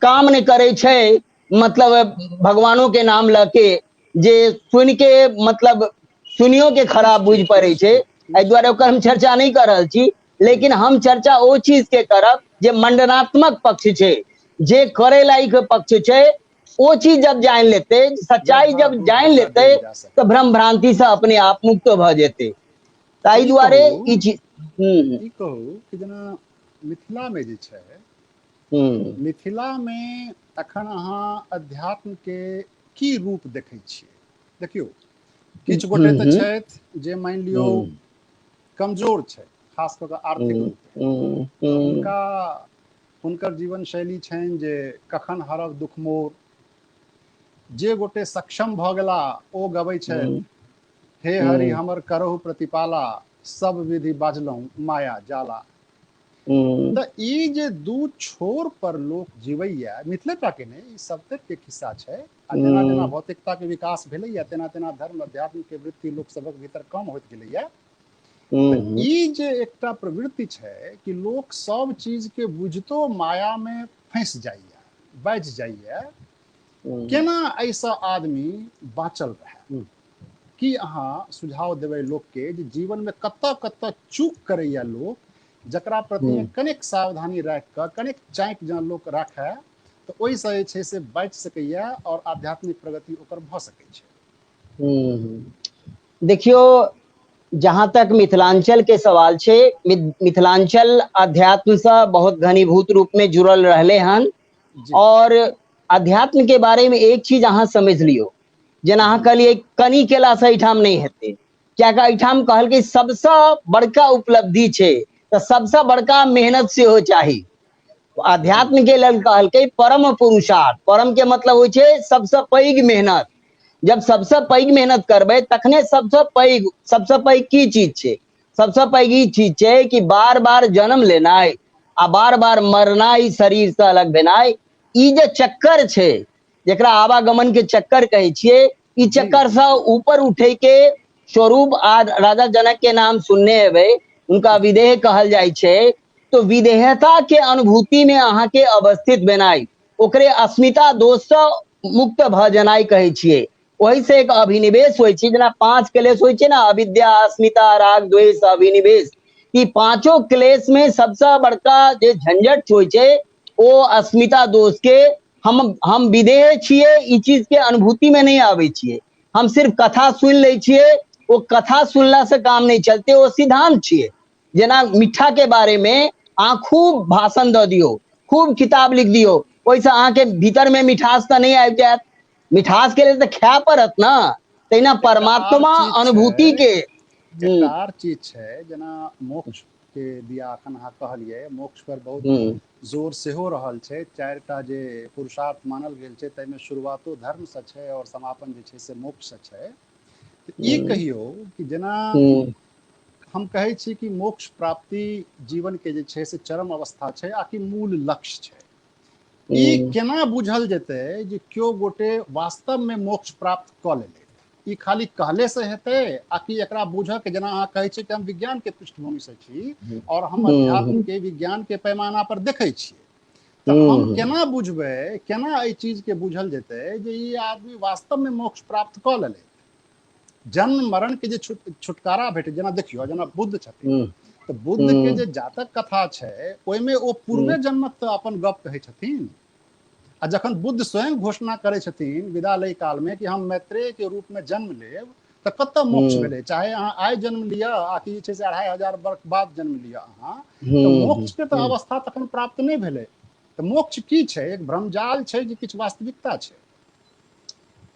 काम नहीं करे छै, मतलब भगवानों के नाम लऽ के, जे सुन के मतलब सुनियो के खराब बुझ पड़े छै। एहि दुआरे ओकर हम चर्चा नहीं कर रहल छी, लेकिन हम चर्चा ओ चीज के करब जे मंडनात्मक पक्ष छै, जे करे लायक पक्ष छै। वो चीज जब जान लेते, सच्चाई जब जान लेते तो भ्रम भ्रांति से अपने आप मुक्त भऽ जेतै। ताहि दुआरे ई चीज कहू कि जेना मिथिला में जे छै, मिथिला में अखन अहाँ अध्यात्म के की रूप देखै छियै। देखियो किछु गोटे तऽ छथि जे मानि लियौ कमजोर छै, खास कऽ कऽ आर्थिक रूप, हुनकर जीवन शैली छनि जे कखन हरब दुख मोर। जे गोटे सक्षम भऽ गेला ओ गबै छथि, हे हरि हमर करहु प्रतिपाला, सब विधि बाजलहुँ माया जाला। तऽ ई जे दू छोर पर लोक जीवैया, मिथिलेटा के नहीं, ई सब तक के खिस्सा छै। आ जेना जेना भौतिकता के विकास भेलैया तेना तेना धर्म अध्यात्म के वृत्ति लोक सबक भीतर कम होइत गेलैया। तऽ ई जे एकटा प्रवृत्ति छै कि लोक सब चीज के बुझतो माया में फंस जाइया, बाझि जाइया, केना ऐसा आदमी बाँचल रहे, की अहाँ सुझाव देबै लोकके जे जीवनमे कतऽ कतऽ चूक करैया लोक, जकरा प्रति कनेक सावधानी राखि कऽ कनेक चाँकि जँ लोक राखै तऽ ओहिसँ जे छै से बचि सकैया और आध्यात्मिक प्रगति ओकर भऽ सकै छै। देखियो, जहां तक मिथिलांचल के सवाल छे, मिथिलांचल अध्यात्म से बहुत घनीभूत रूप में जुड़ल रहले हन। जी और अध्यात्म के बारे में एक चीज अहाँ समझ लियो, जेना अहाँ कहलिए कनी केला से एठाम नहीं हेते, क्या का एठाम कहल के सबसे बड़का उपलब्धि छे, तो सबसे बड़का मेहनत से हो चाही। अध्यात्म के लेल कहल के परम पुरुषार्थ, परम के मतलब होय छे सबसे पैघ मेहनत। जब सबसे पैघ मेहनत करबे तखने सबसे पैघ की चीज छे, सबसे पैघ ई चीज छे कि बार बार जन्म लेनाय आ बार बार मरनाय, शरीर से अलग भेनाय, ई जे चक्कर छे जेकरा आवागमन के चक्कर कहे छिए, ई चक्कर से ऊपर उठे के स्वरूप आज राजा जनक के नाम सुनने हेबे, उनका विदेह कहल जाय छे। तो विदेहता के अनुभूति में अहाँ के अवस्थित भेनाय, ओकरे अस्मिता दोष से मुक्त भ जेनाय कहे छिए। वही से एक अभिनिवेश होय छे, जेना 5 क्लेश होय छे ना, अविद्या, अस्मिता, राग, द्वेष, अभिनिवेश। ई पांचों क्लेश में सबसे बड़का जे झंझट होय छे वो अस्मिता दोष के हम विदेह छिए, ई चीज के अनुभूति में नहीं आवे छिए। हम सिर्फ कथा सुन ले छिए, वो कथा सुनला से काम नहीं चलते, वो सिद्धांत छिए। जेना मीठा के बारे में अहाँ खूब भाषण द दियो, खूब किताब लिख दियो, ओइसे अहाँ के भीतर में मिठास तो नहीं आबि जायत। मिठास के लिए तो खाय पड़त ना, तहिना परमात्मा अनुभूति के एकटा आर चीज छै, जेना मोक्ष के दिया अखन अहाँ कहलिए, मोक्ष पर बहुत जोर सेहो रहल छै। 4टा जे पुरुषार्थ मानल गेल छै, ताहिमे शुरुआतो धर्म से छै और समापन जे छै से मोक्ष से छै। ई कहियो कि जेना हम कहै छी कि मोक्ष प्राप्ति जीवन के जे छै से चरम अवस्था छै, आकि मूल लक्ष्य छै। ई केना बुझल जेतै जे क्यों गोटे वास्तव में मोक्ष प्राप्त कऽ लेलै? ई खाली कहले से हेतै, आकि एकरा बुझऽ के, जेना अहाँ कहै छी कि हम विज्ञान के पृष्ठभूमि से छी और हम अध्यात्म के विज्ञान के पैमाना पर देखै छियै, तऽ हम केना बुझबै, केना एहि चीज के बुझल जेतै जे ई आदमी वास्तव में मोक्ष प्राप्त कऽ लेलै? जन्म मरण के जे छुटकारा भेटै, जेना देखियो, जेना बुद्ध छथिन, तऽ बुद्ध के जे जातक कथा छै, ओहिमे ओ पूर्वे जन्मक तऽ अपन गप कहै छथिन। आ जखन बुद्ध स्वयं घोषणा करै छथिन विदा लय काल में कि हम मैत्रेय के रूप में जन्म लेब, तऽ कतऽ मोक्ष भेलै? चाहे अहाँ आइ जन्म लिअ, आकि जे छै से 2500 वर्ष बाद जन्म लिअ अहाँ, तऽ मोक्ष के तऽ अवस्था तखन प्राप्त नहीं भेलै। तऽ मोक्ष की छै? एक भ्रमजाल छै कि किछु वास्तविकता छै?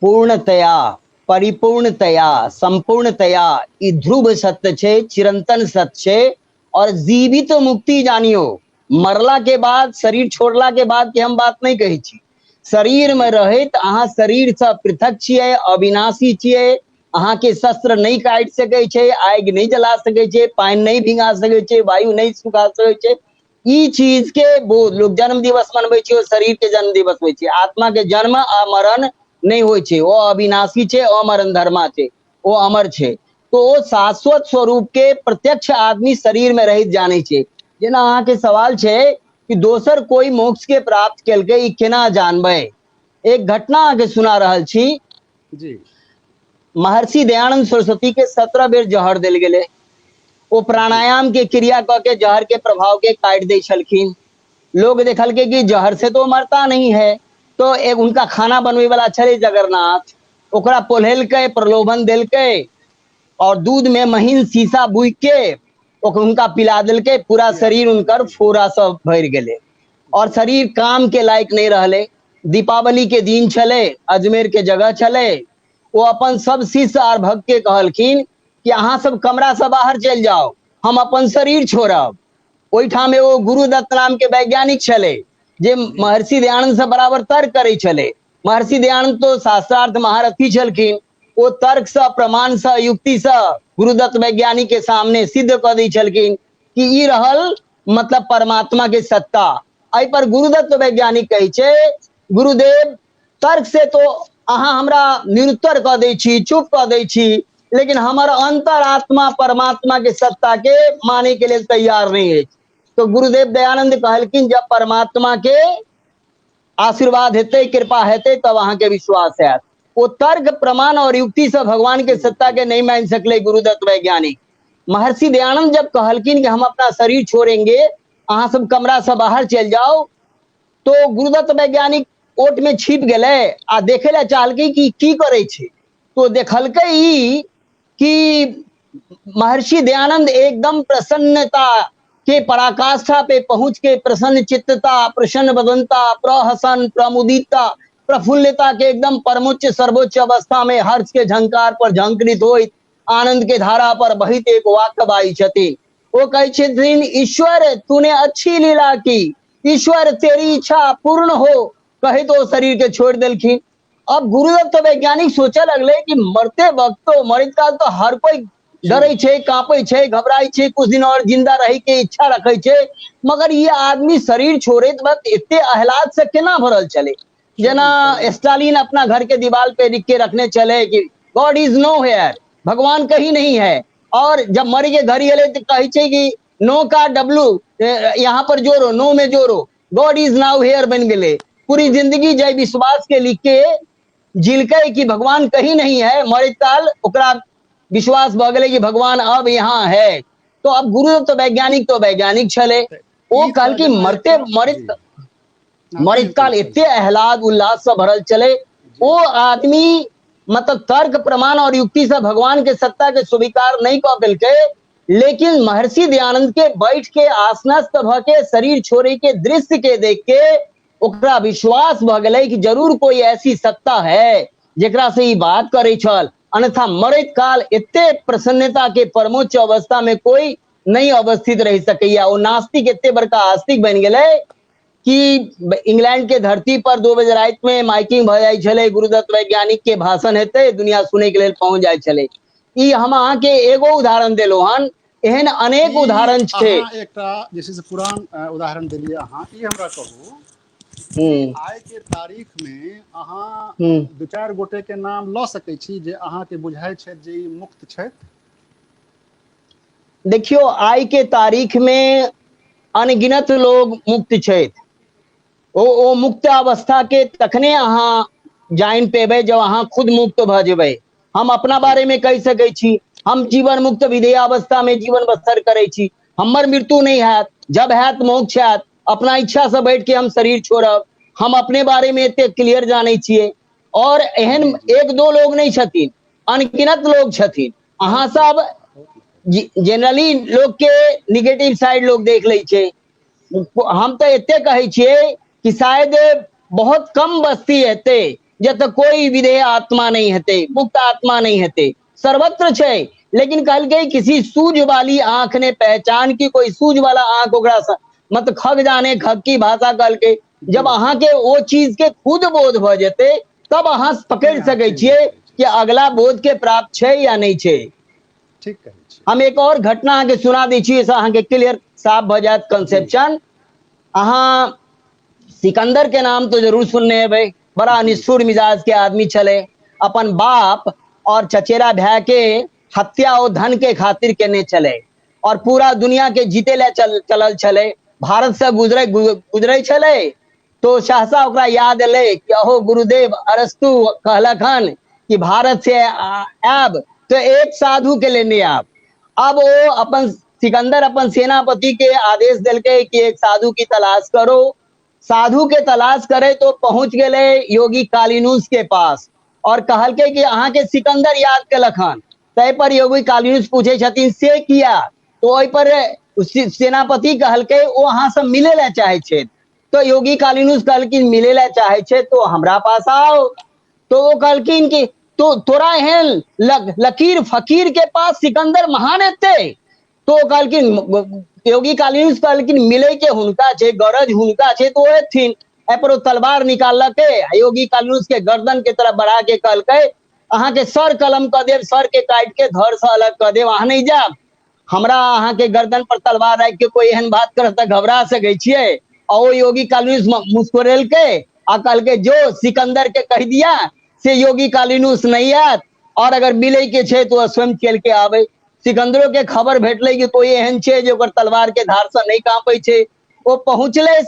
पूर्णतया, परिपूर्णतया, संपूर्णतया ई ध्रुव सत्य छे, चिरंतन सत्य छे। और जीवित मुक्ति जानियो, मरला के बाद, शरीर छोड़ला के बाद के हम बात नहीं कही छी। शरीर में रहैत अहाँ शरीर से पृथक छिए, अविनाशी छिए। अहाँ के शस्त्र नहीं काटि सकै छे, आगि नहीं जला सकै छे, पानी नहीं भिंगा सकै छे, वायु नहीं सुखा सकै छे। ई चीज के बोध लोग जन्म दिवस मनबै छे, शरीर के जन्म दिवस होइ छे। आत्मा के जन्म आ मरण नहीं होइ छे, वो अविनाशी छे, अमरण धर्मा छे, वो अमर छे। तो वो शाश्वत स्वरूप के प्रत्यक्ष आदमी शरीर में रहित जाने छे। जेना अहाँ के सवाल छे कि दोसर कोई मोक्ष के प्राप्त केलकै, ई केना जानबै? एक घटना अहाँ के सुना रहल छी। जी। महर्षि दयानंद सरस्वती के 17 बेर जहर देल गेलै। वो प्राणायाम के क्रिया क के जहर के प्रभाव के काट दै छलखिन। लोग देखलकै कि जहर से तो मरता नहीं है, तो एक उनका खाना बनवे वाला छले जगन्नाथ, ओकरा पोल्हेलकै, प्रलोभन देलकै और दूध में महीन शीशा बुइ के उनका पिला देलकै। पूरा शरीर उनकर फोड़ा से भर गेलै और शरीर काम के लायक नहीं रहले। दीपावली के दिन छले, अजमेर के जगह छले। वो अपन सब शिष्य आर भक्त के कहलखिन कि अहाँ सब कमरा से बाहर चल जाओ, हम अपन शरीर छोड़ब। ओहिठाम एगो गुरुदत्त नाम के वैज्ञानिक छले, जे महर्षि दयानंद से बराबर तर्क करे छले। महर्षि दयानंद तो शास्त्रार्थ महारथी छलखिन, वो तर्क से, प्रमाण से, युक्ति से गुरुदत्त वैज्ञानिक के सामने सिद्ध क दै छलखिन कि ई रहल मतलब परमात्मा के सत्ता। एहि पर गुरुदत्त वैज्ञानिक कहै छे, गुरुदेव तर्क से तो अहाँ हमरा निरुत्तर क दै छी, चुप क दै छी, लेकिन हमारा अंतरात्मा परमात्मा के सत्ता के माने के लिए तैयार नहीं है। तो गुरुदेव दयानंद कहलखिन, जब परमात्मा के आशीर्वाद हेतै, कृपा हेतै, तब अहाँ के विश्वास हैत। वो तर्क प्रमाण और युक्ति से भगवान के सत्ता के नहीं मान सकले गुरुदत्त वैज्ञानिक। महर्षि दयानंद जब कहलकिन कि हम अपना शरीर छोड़ेंगे, अहाँ सब कमरा से बाहर चल जाओ, तो गुरुदत्त वैज्ञानिक ओट में छिप गए आ देखे ला चाहलकै कि की करे छे। तो देखलकै ई कि महर्षि दयानंद एकदम प्रसन्नता के पराकाष्ठा पे पहुंच के प्रसन्न चित्तता, प्रसन्न बदनता, प्रहसन, प्रमुदितता, प्रफुल्लता के एकदम परमोच्च सर्वोच्च अवस्था में हर्ष के झंकार पर झंकृत होइत आनंद के धारा पर बहित एक वाक्य बाई छथिन। वो कहे छथिन, ईश्वर तूने अच्छी लीला की, ईश्वर तेरी इच्छा पूर्ण हो, कहे तो शरीर के छोड़ देलखिन। अब गुरुदत्त वैज्ञानिक सोचे लगले कि मरते वक्त तो मरित काल तो हर कोई डरे छे, कांपे छे, घबराई छे, कुछ दिन और जिंदा रहे के इच्छा रखे छे, मगर ये आदमी शरीर छोड़े वक्त इतने आह्लाद से केना भरल चले। जना स्टालिन अपना घर के दीवार पे लिख के रखने चले कि गॉड इज नो हेयर, भगवान कहीं नहीं है। और जब मरी के घर गए तो कहे छे कि नो का डब्लू यहाँ पर जोड़ो, नो में जोड़ो, गॉड इज नाउ हेयर बन गए। पूरी जिंदगी जय विश्वास के लिख के जिलके कि भगवान कहीं नहीं है, मरित काल ओकरा विश्वास भ गए कि भगवान अब यहाँ है। तो अब गुरुदत्त वैज्ञानिक छले, वो कल की मरते मरित काल इतने आह्लाद उल्लास से भरल चले। वो आदमी मतलब तर्क प्रमाण और युक्ति से भगवान के सत्ता के स्वीकार नहीं कर पेलके, लेकिन महर्षि दयानंद के बैठ के आसनस्थ भ के शरीर छोड़े के दृश्य के देख के ओकरा विश्वास भ गए कि जरूर कोई ऐसी सत्ता है जेकरा से ई बात करे छल, अन्यथा मरित काल इतने प्रसन्नता के परमोच्च अवस्था में कोई नहीं अवस्थित रह सकैया। वो नास्तिक इतने बड़का आस्तिक बन गए कि इंग्लैंड के धरती पर 2 बजे रात में माइकिंग भ जाय छले, गुरुदत्त वैज्ञानिक के भाषण हेते, दुनिया सुने के लिए पहुंच जाय छले। ई हम अहाँ के एगो उदाहरण देलो हन, एहन अनेक उदाहरण छे। एकटा जैसे से पुरान उदाहरण देलिए अहाँ, ई हमरा कहू आइ के तारीख में अहाँ 2-4 गोटे के नाम ल सकै छी जे अहाँ के बुझाय छै जे ई मुक्त छै। देखियो आई के तारीख में अनगिनत लोग मुक्त छे। ओ मुक्त अवस्था के तखने अहाँ जान पेबे जब अहाँ खुद मुक्त भ जेबे। हम अपना बारे में कह सकै छी, हम जीवन मुक्त विधेयावस्था में जीवन बसर करे छी, हमर मृत्यु नहीं हैत, जब हैत मोक्ष हैत, अपना इच्छा से बैठ के हम शरीर छोड़ब। हम अपने बारे में इतने क्लियर जाने छिए। और एहन 1-2 लोग नहीं छथिन, अनगिनत लोग छथिन। अहाँ सब जनरली लोग के निगेटिव साइड लोग देख ले छे। हम तो इतने कहे छिए कि शायद बहुत कम बस्ती हेते जब तक कोई विधेय आत्मा नहीं हेते, मुक्त आत्मा नहीं हेते, सर्वत्र छे। लेकिन कल के किसी सूझ वाली आंख ने पहचान की, कोई सूझ वाला आंख ओकरा मतलब खग जाने, खग की भाषा कल के जब अहाँ के वो चीज के खुद बोध भ जेते तब अहाँ पकड़ सके छिए कि अगला बोध के प्राप्त छे या नहीं छे। ठीक कहे छी। हम एक और घटना अहाँ के सुना दी छी, अहाँ के क्लियर साफ भ जात कंसेप्शन। अहाँ सिकंदर के नाम तो जरूर सुनने हेबै, बड़ा निष्ठुर मिजाज के आदमी छले। अपन बाप और चचेरा भाई के हत्या और धन के खातिर केने चले और पूरा दुनिया के जीते ले चलल चले। भारत से गुजरे चले तो सहसा ओकरा याद एले कि अहो गुरुदेव अरस्तु कहलक हन कि भारत से आब तो एक साधु के लेने आब। अब वो अपन सिकंदर अपन सेनापति के आदेश दिलके कि एक साधु की तलाश करो। साधु के तलाश करे तो पहुंच गए योगी कालिनूस के पास और कहलके कि अहाँ के सिकंदर याद केलक हन। तय पर योगी कालिनूस पूछे छथिन से किया, तो ओहि पर सेनापति कहलके वो अहाँ से मिले ला चाहे छे। तो योगी कालिनूस कहलकिन मिले ला चाहे छे तो हमरा पास आओ। तो वो कहलकिन कि तो तोरा एहन लकीर फकीर के पास सिकंदर महान हेते। तो कहलकिन योगी कालिनूस कहलकिन मिले के हुनका छे, गरज हुनका छे तो एथिन। पर तलवार निकालके योगी कालिनूस के गर्दन के तरफ बढ़ा के कहलके अहाँ के सर कलम क देव, सर के काट के धड़ से अलग क देव, अहाँ नहीं जाब। हमरा अहाँ के गर्दन पर तलवार राख के कोई एहन बात करत त घबरा सके छिए। और वो योगी कालिनूस मुस्कुरेल के आ कहलके जो सिकंदर के कह दिया से योगी कालिनूस नहीं आत और अगर मिले के छे तो स्वयं चल के आवे। सिकंदरों के खबर भेटले कि कोई एहन छे जो तलवार के धार से नहीं कांपे छे। वो पहुंचले,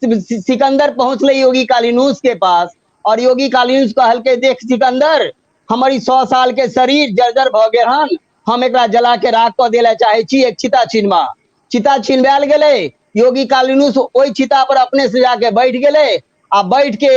सिकंदर पहुंचले योगी कालिनूस के पास और योगी कालीन कहल के देख सिकंदर हमारी 100 साल के शरीर जर्जर भ गए हन, हम एकरा जला के राख क देला चाहे छी, एक चिता छिनवा। चिता छिनवाल गेले, योगी कालीनुस ओई चिता पर अपने से जाके बैठ गेले आ बैठ के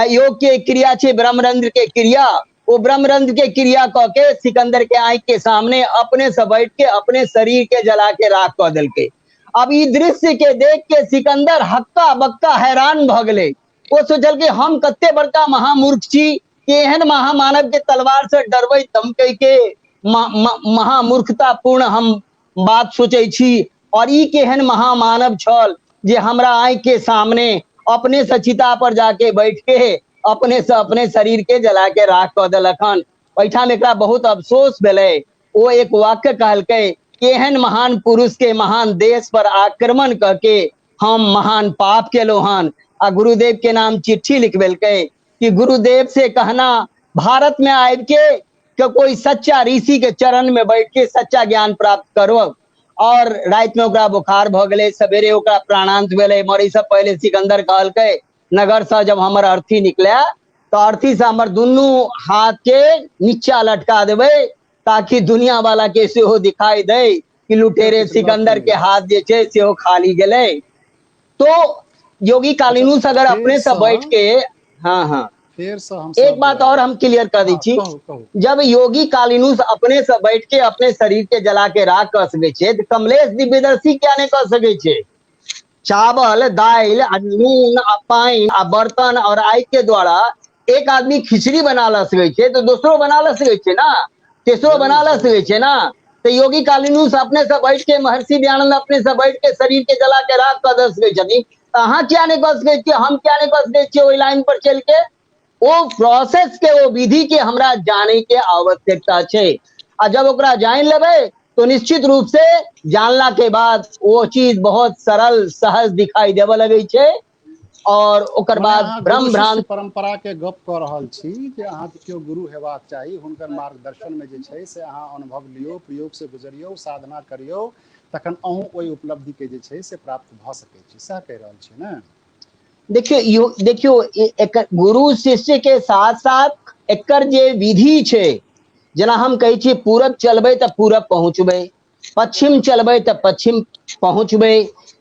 योग के क्रिया छे ब्रह्मरंध्र के क्रिया, वो ब्रह्मरंध्र के क्रिया क के सिकंदर के आंख के सामने अपने से बैठ के अपने शरीर के जला के राख क दिल के। अब ई दृश्य के देख के सिकंदर हक्का बक्का हैरान भ गेले। वो सोचल के हम कत्ते बड़का महामूर्ख छी कि एहन महामानव के तलवार से डरबै धमकै के महामूर्खता पूर्ण हम बात सोचे छी। और ई केहन महामानव छल जे हमरा आंख के सामने अपने से चिता पर जाके बैठ के अपने से अपने शरीर के जला के राख क देलखन। ओहिठाम एकरा बहुत अफसोस भेलै। वो एक वाक्य कहलकै, एहन महान पुरुष के महान देश पर आक्रमण करके हम महान पाप केलो हन। आ गुरुदेव के नाम चिट्ठी लिखवेलकै कि गुरुदेव से कहना भारत में आबि के कोई सच्चा ऋषि के चरण में बैठ के सच्चा ज्ञान प्राप्त करो। और रात में ओकरा बुखार भ गेले, सवेरे ओकरा प्राणांत भेले। मरे से पहले सिकंदर कहलकै नगर से जब हमर अर्थी निकले तो अर्थी से हमर दुनू हाथ के नीचा लटका देवे ताकि दुनिया वाला के सेहो दिखाई दे कि लुटेरे सिकंदर के हाथ जे छे सेहो खाली गेले। तो योगी कालीनुस अगर अपने से बैठ के हाँ फिर से हम एक बात और हम क्लियर कर दी छी, जब योगी कालीनुस अपने से बैठ के अपने शरीर के जला के राख कर सके छे तो कमलेश दिव्यदर्शी क्या नहीं कर सके छे। चावल दाल नून पानी बर्तन और आग के द्वारा एक आदमी खिचड़ी बना ला सके छे तो दूसरो बना ला सके छे ना, तेसरो बना ला सके छे ना। तो योगी कालीनुस अपने से बैठ के महर्षि दयानंद अपने से बैठ के शरीर के जला के राख कर दे सके छथिन। अहाँ क्या नहीं कर सके छे, हम क्या नहीं कर सके छे ओई लाइन पर चल के। वो प्रोसेस के वो विधि के हमरा जाने के आवश्यकता छे। आ जब ओकरा जान लेबे तो निश्चित रूप से जानला के बाद वो चीज बहुत सरल सहज दिखाई देवे लगे छे। और ओकर बाद ब्रह्म भ्रांत परंपरा के गप कर रहल छी जे अहाँ के केओ गुरु हेबाक चाही, हुनकर मार्गदर्शन में जे छै से अहाँ अनुभव लियो, प्रयोग से गुजरियो, साधना करियो, तखन अहूँ ओई उपलब्धि के जे छै से प्राप्त भ सकै छी। सह कह रहल छी ना। देखियो एक गुरु शिष्य के साथ साथ एकर जे विधि छे, जना हम कहे छी पूरब चलबे त पूरब पहुंचबे, पश्चिम चलबे त पश्चिम पहुंचबे,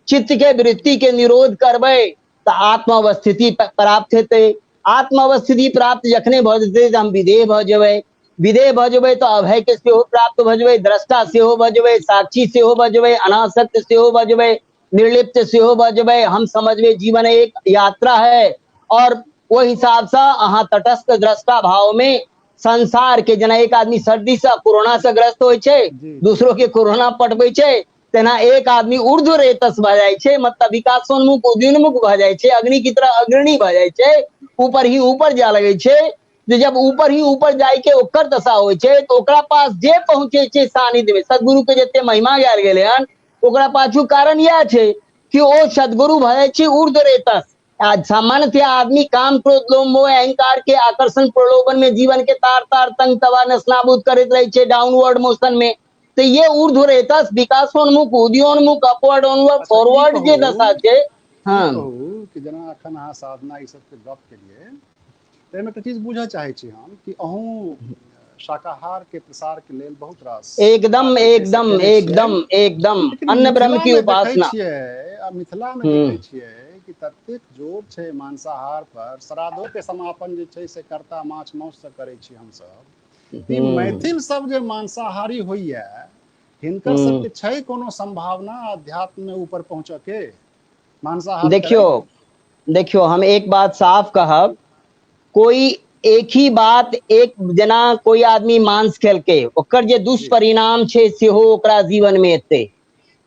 चित्त के वृत्ति के निरोध करबे त आत्म अवस्थिति प्राप्त हेते। आत्म अवस्थिति प्राप्त जखने भ जेते त हम विदेह भ जेबे, विदेह भ जेबे तो अभय के सेहो प्राप्त भ जेबे, दृष्टा सेहो भ जेबे, साक्षी सेहो भ जेबे, अनासक्त सेहो भ जेबे, निर्लिप्त सेहो भ जेबे। हम समझबे जीवन एक यात्रा है और वो हिसाब से अहाँ तटस्थ दृष्टा भाव में संसार के, जना एक आदमी सर्दी से कोरोना से ग्रस्त होय छे, दूसरों के कोरोना पटबै छे, तेना एक आदमी ऊर्ध्व रेतस भ जाय छे, मतलब विकासोन्मुख उद्योन्मुख भ जाय छे, अग्नि की तरह अग्रणी भ जाय छे, ऊपर ही ऊपर जा लगे छे। जब ऊपर ही ऊपर जाय के ओकर दशा होय छे तो ओकरा पास जे पहुंचे छे सानिध्य में, सदगुरु के जते महिमा गायल गेले हन ओकरा पाछू कारण यह छे कि ओ सदगुरु भ जाय छे ऊर्ध्व रेतस। आज सामान्यतः आदमी काम क्रोध लोभ मोह अहंकार के आकर्षण प्रलोभन में जीवन के तार तार तंग तवा नस्नाबूद करते रहे छे डाउनवर्ड मोशन में। तो ये ऊर्ध्व रेतस विकासोन्मुख उद्योन्मुख अपवर्ड ऑनवर्ड फॉरवर्ड जे दशा छे। हां कि जना अखन अहाँ साधना ई सब के गप के लिए तेमे एक चीज बुझा चाहे छी हम कि अहूँ शाकाहार के प्रसार के लेल बहुत रास एकदम एकदम एकदम एकदम अन्न ब्रह्म की उपासना मिथिला में देखे छियै कि ततेक जोर छै मांसाहार पर। श्राद्धो के समापन जे छै से कर्ता माछ मांस से करे छी हम सब। ई मैथिल सब जे मांसाहारी होइया हिनकर सब के छै कोनो संभावना अध्यात्म में ऊपर पहुंचे के मांसाहार? देखियो हम एक बात साफ कहब, कोई एक ही बात, एक जना कोई आदमी मांस खेल के ओकर जे दुष्परिणाम छे सेहो ओकरा जीवन में एते।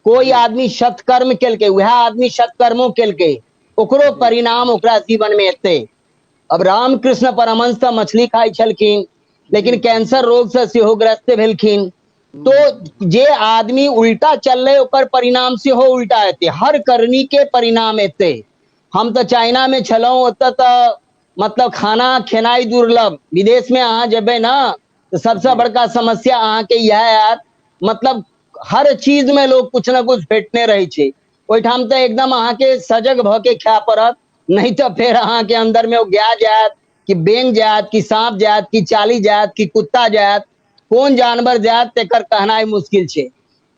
कोई आदमी सत्कर्म केल के, वह आदमी सत्कर्मो केल के ओकरो परिणाम ओकरा जीवन में एते। अब रामकृष्ण परमहंस त मछली खाई छलखिन लेकिन कैंसर रोग से सेहो ग्रस्त भेलखिन। तो जे आदमी उल्टा चल रहे ओकर परिणाम सेहो उल्टा एते, हर करनी के परिणाम एते। हम तो चाइना में छलौं, ओत त मतलब खाना खेनाई दुर्लभ। विदेश में अहाँ जेबे ना तो सबसे बड़का समस्या अहाँ के यह है, मतलब हर चीज में लोग कुछ ना कुछ भेटने रहे छे। ओइठाम तो एकदम अहाँ के सजग भ के खाय पड़त, नहीं तो फिर अहाँ के अंदर में वो गया जात कि बेंग जात की सांप जात की चाली जात की कुत्ता जात कौन जानवर जात तेकर कहनाई मुश्किल छे।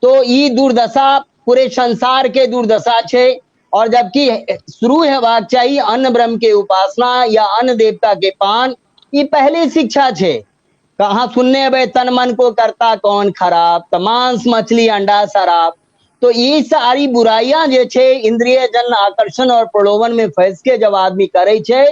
तो ई दुर्दशा पूरे संसार के दुर्दशा छे। और जबकि शुरू हेबाक चाहिए अन्न ब्रह्म के उपासना या अन्न देवता के पान, ये पहली शिक्षा छे। कहाँ सुनने अबे तन मन को करता कौन खराब, तो मांस मछली अंडा शराब। तो ये सारी बुराइयां जे छे इंद्रिय जन आकर्षण और प्रलोभन में फंस के जब आदमी करे छे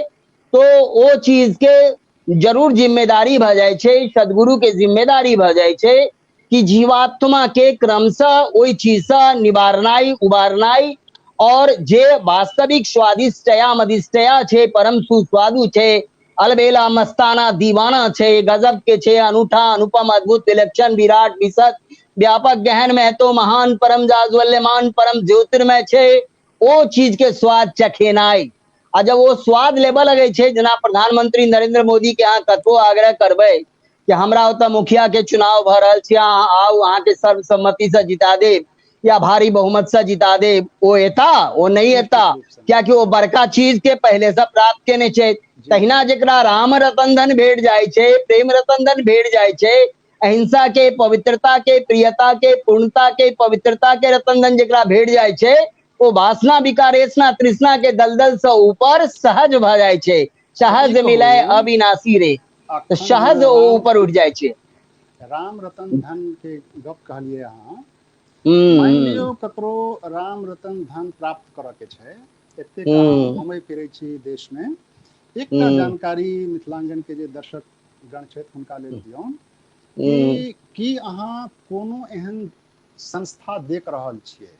तो वो चीज के जरूर जिम्मेदारी भ जाए छे, सदगुरु के जिम्मेदारी भ जाए छे कि जीवात्मा के क्रमशः ओई चीज से निवारनाई उबारनाई और जे वास्तविक स्वादिष्टया मदिष्टया छे, परम सुस्वादु छे, अलबेला मस्ताना दीवाना छे, गजब के छे, अनूठा अनुपम अद्भुत विलक्षण विराट विशद व्यापक गहन महतो महान परम जाज्वल्यमान परम ज्योतिर्मय छे, ओ चीज के स्वाद चखेनाई। आ जब वो स्वाद लेबल लगे छे, जना प्रधानमंत्री नरेंद्र मोदी के यहाँ कतो आग्रह करबे कि हमरा ओतऽ मुखिया के चुनाव भ रहल छै, अहाँ आउ अहाँ के सर्वसम्मति से जिता देब या भारी बहुमत से जिता देब, वो एता वो नहीं एता, क्या कि वो बड़का चीज के पहले से प्राप्त केने छे। तहिना जेकरा राम रतन धन भेट जाय छे, प्रेम रतन धन भेट जाय छे, अहिंसा के पवित्रता के प्रियता के पूर्णता के पवित्रता के रतन धन जेकरा भेट जाय छे, वो वासना विकारेशना तृष्णा के दलदल से ऊपर सहज भ जाय छे। सहज मिले अविनाशी रे, तो सहज ऊपर उठ जाय छे। राम रतन धन के गप कहलिए अहाँ, मान लियो ककरो राम रतन धन प्राप्त करऽ के छै, एते घुमै फिरै छी देश में, एकटा जानकारी मिथिलांगन के जे दर्शक गण छथि हुनका लेल दियौन कि अहाँ कोनो एहन संस्था देख रहल छियै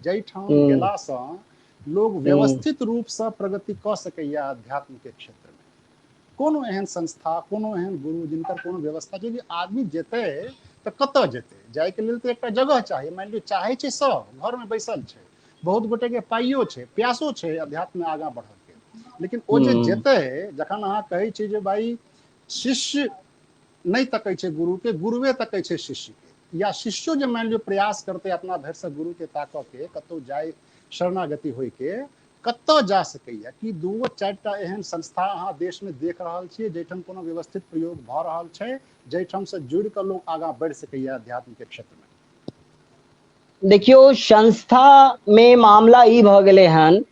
जैठाम गेला सँ लोग व्यवस्थित रूप से प्रगति क सकैया अध्यात्म के क्षेत्र में? कोनो एहन संस्था, कोनो एहन गुरु जिनकर कोनो व्यवस्था छै, आदमी जेतै तो कतऽ जेतै? जाय के लेल तो एकटा जगह चाहिए। मान लियो चाहे छै सब, घर में बैसल छै, बहुत गोटे के पाइयो छै, प्यासो छै अध्यात्म में आगाँ बढ़ल के, लेकिन ओ जे जेतै, जखन अहाँ कहै छै जे भाई शिष्य नहीं तकै छै गुरु के, गुरुए तकै छै शिष्य के, या शिष्यो जे मान लियो प्रयास करते अपना भर से गुरु के ताकऽ के कतौ जाय शरणागति होय के, कतऽ जा सकैया? कि दूगो चारिटा एहन संस्था अहाँ देश में देख रहल छियै जैठाम कोनो व्यवस्थित प्रयोग भ रहल छै, जैठाम से जुड़ के लोग आगाँ बढ़ सकैया अध्यात्म के क्षेत्र में? देखियो संस्था में मामला ई भ गेले हन,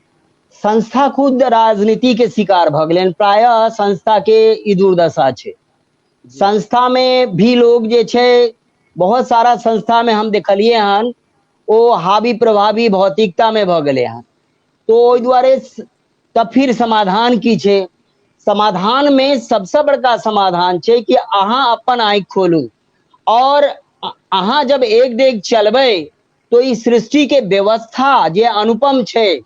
संस्था खुद राजनीति के शिकार भ गेले, प्राय संस्था के ई दुर्दशा छै। संस्था में भी लोग जे छे, बहुत सारा संस्था में हम देखलिए हन वो हावी प्रभावी भौतिकता में भ गेले हन। तो ओहि दुआरे तब फिर समाधान की छे? समाधान में सबसे बड़का समाधान छे कि अहाँ अपन आँख खोलू और अहाँ जब एक डेग चलबै तो इस सृष्टि के व्यवस्था जे अनुपम छे,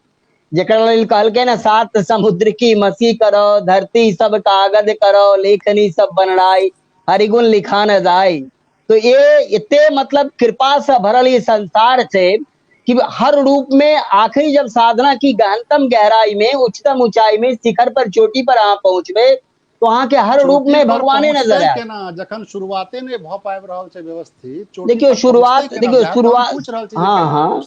जेकरा लेल कहलके ना सात समुद्र की मसी करो, धरती सब कागज करो, लेखनी सब बनड़ाई, हरिगुण लिखा न जाय। तो ये इतने मतलब कृपा से भरल ये संसार छे कि हर रूप में आखिरी जब साधना की गहनतम गहराई में, उच्चतम ऊंचाई में, शिखर पर चोटी पर आप पहुंचबे तो वहां के हर रूप में भगवाने नजर आए। जखन शुरुआते ने भ पाबि रहल छै व्यवस्थित, देखियो शुरुआत हाँ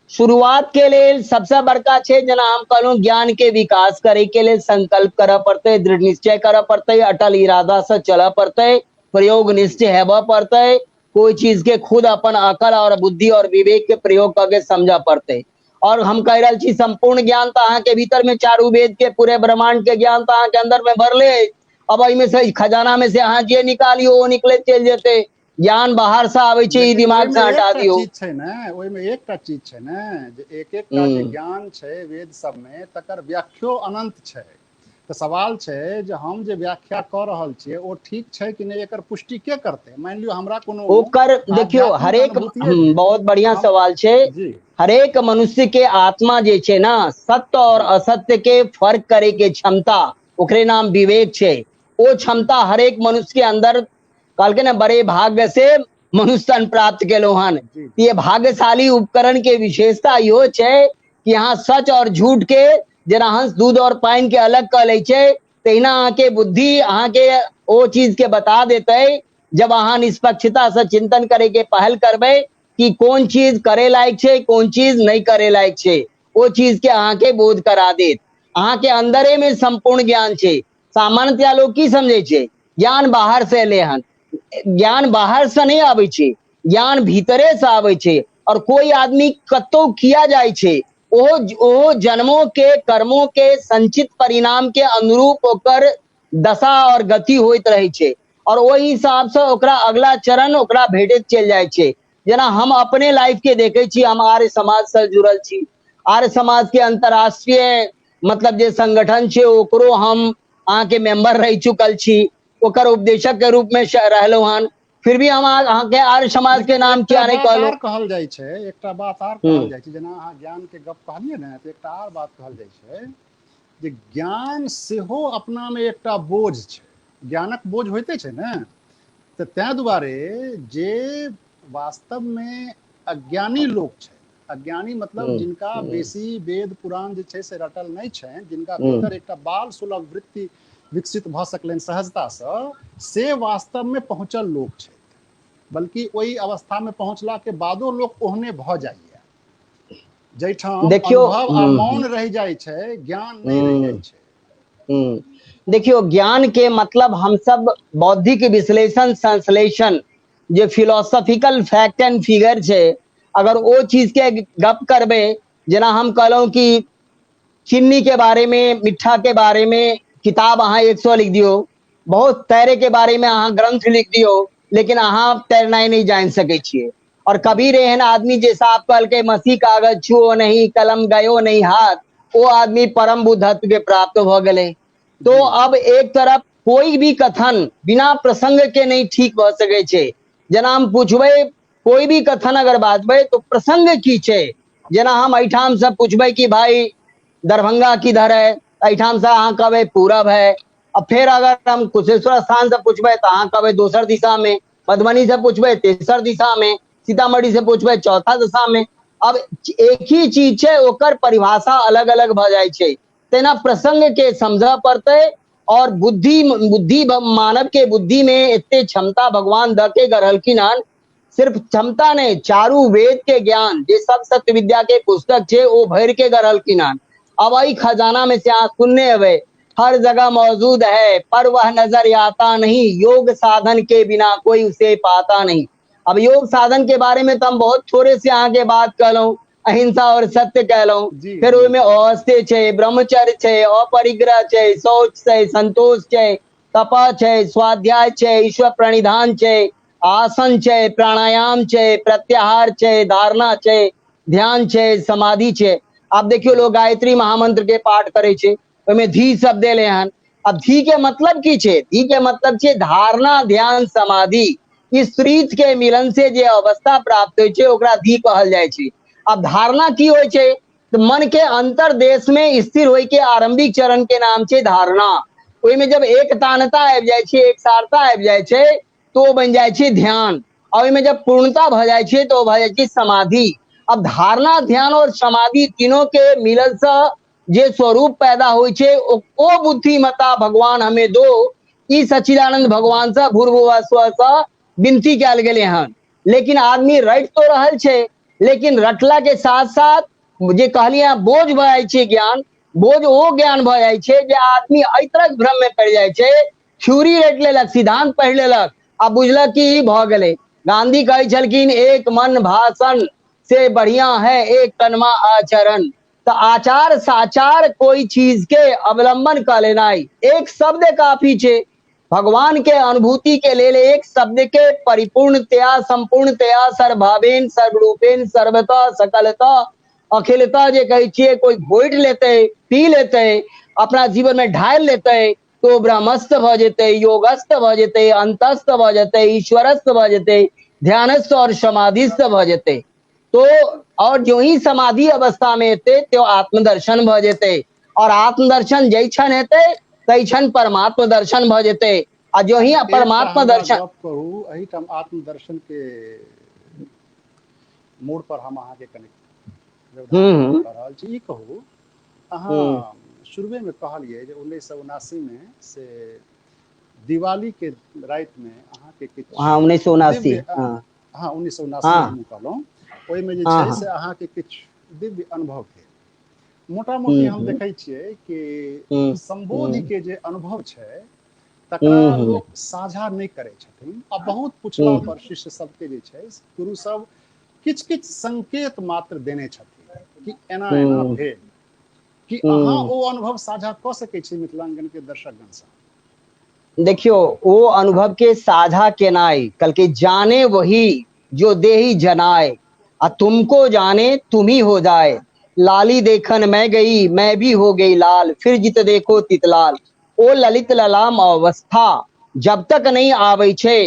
शुरुआत के लिए सबसे बड़का छे, जना हम कहलूं ज्ञान के विकास करे के लिए संकल्प करऽ पड़ते, दृढ़ निश्चय करऽ पड़ते, अटल इरादा से चलऽ पड़ते, प्रयोग निश्चय हेबऽ पड़ते, कोई चीज के खुद अपन अकल और बुद्धि और विवेक के प्रयोग करके समझा पड़ते। और हम कह रहे छी संपूर्ण ज्ञान तो अहाँ के भीतर में, चारू वेद के पूरे ब्रह्मांड के ज्ञान तो अहाँ के अंदर में भरले। अब में से खजाना में से अहाँ जे निकालियो वो निकले चल जेते, ज्ञान बाहर से आवे छे, दिमाग से हटा दियो। चीज छै ना, ओय में एकटा चीज छै ना जे एक एकटा जे ज्ञान छै वेद सब में, तकर व्याख्यो अनंत छै। तो सवाल छै जे हम जे व्याख्या कर रहल छियै ओ ठीक छै कि नहीं, एकर पुष्टि के करते? मान लियो हमरा कोनो ओकर देखियो हरेक बहुत बढ़िया सवाल छे। हरेक मनुष्य के आत्मा जे छे ना, सत्य और असत्य के फर्क करे के क्षमता, ओकरे नाम विवेक छे। वो क्षमता हरेक मनुष्य के अंदर, कहलके ना बड़े भाग्य से मनुष्य तन प्राप्त केलो हन। ये भाग्यशाली उपकरण के विशेषता यो छे कि यहाँ सच और झूठ के, जना हंस दूध और पानी के अलग कर ले छे, तहिना अहाँ के बुद्धि अहाँ के वो चीज के बता देते। जब अहाँ निष्पक्षता से चिंतन करे के पहल करबे कि कौन चीज करे लायक छे, कौन चीज नहीं करे लायक छे, वो चीज के अहाँ के बोध करा देत। अहाँ के अंदरे में संपूर्ण ज्ञान छे, सामान्यतया लोग की समझे छे ज्ञान बाहर से ले हन, ज्ञान बाहर से नहीं आवे छे, ज्ञान भीतरे से आवे छे। और कोई आदमी कतो किया जाय छे ओहो जन्मों के कर्मों के संचित परिणाम के अनुरूप ओकर दशा और गति होइत रहे छे और ओहि हिसाब से ओकरा अगला चरण ओकरा भेटैत चल जाय छे। जेना हम अपने लाइफ के देखे छी, हम आर्य समाज से जुड़ल छी, आर्य समाज के अंतरराष्ट्रीय मतलब जे संगठन छे ओकरो हम अहाँ के मेंबर रह चुकल छी, ओकर उपदेशक के रूप में रहलो हन। फिर भी हम अहाँ के आर्य समाज के नाम किया नहीं कहलो। कहल जाय छे, एकटा बात आर कहल जाय छे, जेना अहाँ ज्ञान के गप कहलिए ने, तो एकटा आर बात कहल जाय छे जे ज्ञान सेहो अपना में एकटा बोझ छे, ज्ञानक बोझ होइते छे ने। तो तै दुआरे जे वास्तव में अज्ञानी लोग छे, अज्ञानी मतलब जिनका बेसी वेद पुराण जे छे से रटल नहीं छे, जिनका भीतर एकटा बाल सुलभ वृत्ति विकसित भ सकलनि सहजता से वास्तव में पहुंचल लोग छे। बल्कि वही अवस्था में पहुंचला के बादो लोग ओहने भ जाइए, जैठाम अनुभव आ मौन रह जाय छे, ज्ञान नहीं रह जाय छे। देखियो ज्ञान के मतलब हम सब बौद्धिक विश्लेषण संश्लेषण जो फिलोसॉफिकल फैक्ट एंड फिगर छे, अगर वो चीज के गप करबे, जेना हम कहलो कि चीनी के बारे में, मिठा के बारे में किताब अहाँ 100 लिख दियो, बहुत तैरे के बारे में अहाँ ग्रंथ लिख दियो, लेकिन अहाँ तैरनाई नहीं जान सके छिए। और कबीर एहन आदमी जैसा आप कल के मसीह कागज छुओ नहीं, कलम गयो नहीं हाथ, वो आदमी परम बुद्धत्व के प्राप्त भ गए। तो अब एक तरफ कोई भी कथन बिना प्रसंग के नहीं ठीक भ सके छे। जना हम पूछबे कोई भी कथन अगर बाजबे तो प्रसंग की छे। जना हम एठाम से पूछबे कि भाई दरभंगा किधर है, एठाम से अहाँ कहबे पूरब है। अब फिर अगर हम कुशेश्वर स्थान से पूछबे तो अहाँ कहबे दोसर दिशा में, मधुबनी से पूछबे तेसर दिशा में, सीतामढ़ी से पूछबे चौथा दिशा में। अब एक ही चीज छे, ओकर परिभाषा अलग अलग भ जाय छे। तेना प्रसंग के समझ पड़ते और बुद्धि मानव के बुद्धि में इतने क्षमता भगवान द के गढ़लखिन हन। सिर्फ क्षमता नहीं, चारू वेद के ज्ञान जे सब सत्य विद्या के पुस्तक छे वो भर के गढ़लखिन हन। अब वही खजाना में से आप सुनने हवे, हर जगह मौजूद है पर वह नजर आता नहीं, योग साधन के बिना कोई उसे पाता नहीं। अब योग साधन के बारे में तो हम बहुत थोड़े से आगे बात कहलो, अहिंसा और सत्य कहलो, फिर उसमें अवस्थे छे, ब्रह्मचर्य छे, अपरिग्रह छे, शौच छे, संतोष छे, तप छे, स्वाध्याय छे, ईश्वर प्रणिधान छे, आसन छे, प्राणायाम छे, प्रत्याहार छे, धारणा छे, ध्यान छे, समाधि छे। आप देखियो लोग गायत्री महामंत्र के पाठ करे छे, उसमें धी शब्द ले हन। अब धी के मतलब की छे? धी के मतलब छे धारणा, ध्यान, समाधि। इस रीत के मिलन से जे अवस्था प्राप्त होय छे ओकरा धी कहल जाय छे। अब धारणा की होय छे? तो मन के अंतरदेश में स्थिर होय के आरंभिक चरण के नाम छे धारणा। ओई में जब एक तानता आबि जाय छे, एक सारता आबि जाय छे तो बन जाय छे ध्यान, और ओई में जब पूर्णता भ जाय छे तो भ जाय छे समाधि। अब धारणा, ध्यान और समाधि तीनों के मिलन से जे स्वरूप पैदा होय छे ओ बुद्धिमता भगवान हमें दो, ई सच्चिदानंद भगवान से भूर्भुवः स्वः से विनती कयल गेले हन। लेकिन आदमी रट तो रहल छे, लेकिन रटला के साथ साथ जे कहलिए बोझ भ जाय छे ज्ञान, बोझ ओ ज्ञान भ जाय छे जे आदमी एहि तरह भ्रम में पड़ जाय छे, थ्योरी रट लेलक, सिद्धांत पढ़ लेलक, आ बुझलक कि ई भ गेले। गांधी कहै छलखिन एक मन भाषण से बढ़िया है एक तनमा आचरण। तो आचार साचार कोई चीज के अवलंबन कर लेना, एक शब्द काफी छे। भगवान के अनुभूति के लेल एक शब्द के परिपूर्णतया, संपूर्णतया, सर्वभावेन, सर्वरूपेन, सर्वतः, सकलतः, अखिलता जे कहे छिए, कोई घोट लेते, पी लेते, अपना जीवन में ढाल लेते तो ब्रह्मस्थ भ जेते, योगस्थ भ जेते, अंतस्थ भ जेते, ईश्वरस्थ भ जेते, ध्यानस्थ और समाधिस्थ भ जेते। तो और जो ही समाधि अवस्था में हेते तो आत्मदर्शन भ जेते, और आत्मदर्शन जै क्षण हेते तै क्षण परमात्म दर्शन भ जेते। आ जो ही परमात्मा दर्शन कहू, एही हम आत्मदर्शन के मोड़ पर हम अहाँ के कनेक्ट व्यवधान कर रहल छी। ई कहू, अहाँ शुरुए में कहलिए जे 1979 में से दिवाली के रात में अहाँ के किछ 1979 हाँ 1979 हम कहलहुँ, ओहिमे जे छै से अहाँ के किछ दिव्य अनुभव भेल। मोटा मोटी हम हम्म देखै छियै कि हम्म संबोधि हम्म के जे अनुभव छै तकरा हम्म लोक साझा नहि करै छथिन आ बहुत पुछला हम्म पर शिष्य सबके जे छै गुरु सब किछु किछु संकेत मात्र देने छथिन कि एना एना हम्म भेल कि अहाँ हम्म ओ अनुभव साझा कऽ सकै छी मिथिलांगन के दर्शकगणसँ। देखियो वो अनुभव के साझा केनाई कल के जाने वही जो देही जनाए आ तुमको जाने तुम ही हो जाए। लाली देखन मैं गई मैं भी हो गई लाल फिर जित देखो तितलाल। ओ ललित ललाम अवस्था जब तक नहीं आवे छे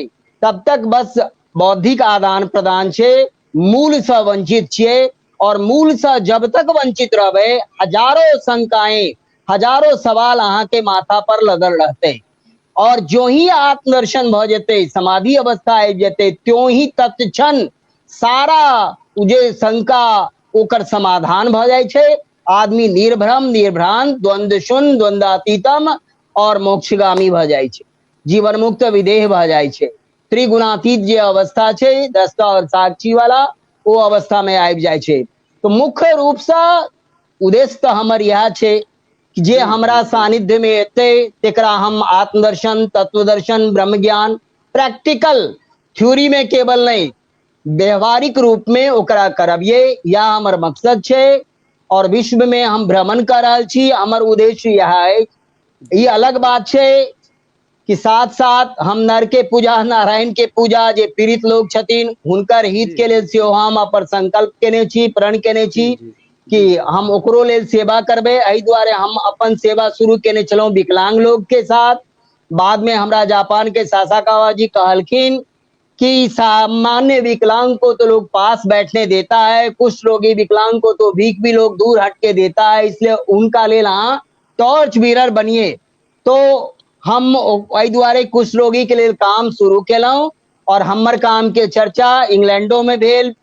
तब तक बस बौद्धिक आदान प्रदान छे, मूल से वंचित छे और मूल से जब तक वंचित रहबे हजारों शंकाएं हजारों सवाल अहाँ के माथा पर लगल रहते और जो ही आत्मदर्शन भ जेते समाधि अवस्था आबि जेते त्यों ही तत्क्षण सारा जे शंका ओकर समाधान भ जाइ छै। आदमी निर्भ्रम निर्भ्रांत द्वंद्व शून्य द्वंद्वातीतम और मोक्षगामी भ जाइ छै, जीवन मुक्त विदेह भ जाइ छै। त्रिगुणातीत जे अवस्था छै दृष्टा और साक्षी वाला ओ अवस्था में आबि जाइ छै। तो मुख्य रूप से उद्देश्य तो हमर यह छै कि जे जी हमरा जी सानिध्य में एते तेकरा हम आत्मदर्शन तत्वदर्शन ब्रह्म ज्ञान प्रैक्टिकल थ्योरी में केवल नहीं व्यवहारिक रूप में ओकरा करबिये या हमर मकसद छै। और विश्व में हम भ्रमण कर रहल छी, हमर उद्देश्य यह है। ये जी अलग बात छै कि साथ साथ हम नर के पूजा नारायण के पूजा जे पीड़ित लोग छथिन हुनकर हित जी के लेल जी सेहो हम अपन संकल्प केने छी, प्रण केने जी छी जी कि जी हम ओकरो लेल सेवा करबे। एहि दुआरे हम अपन सेवा शुरू केने छलहुं विकलांग लोग के साथ। बाद में हमरा जापान के सासाकावा जी कहलखिन कि सामान्य विकलांग को तो लोग पास बैठने देता है, कुष्ठ रोगी विकलांग को तो भीख भी लोग दूर हट के देता है, इसलिए उनका लेल अहाँ टॉर्च बीरर बनिए। तो हम एहि दुआरे कुष्ठ रोगी के लेल काम शुरू केलहुं और हमर काम के चर्चा इंग्लैंडो में भेल,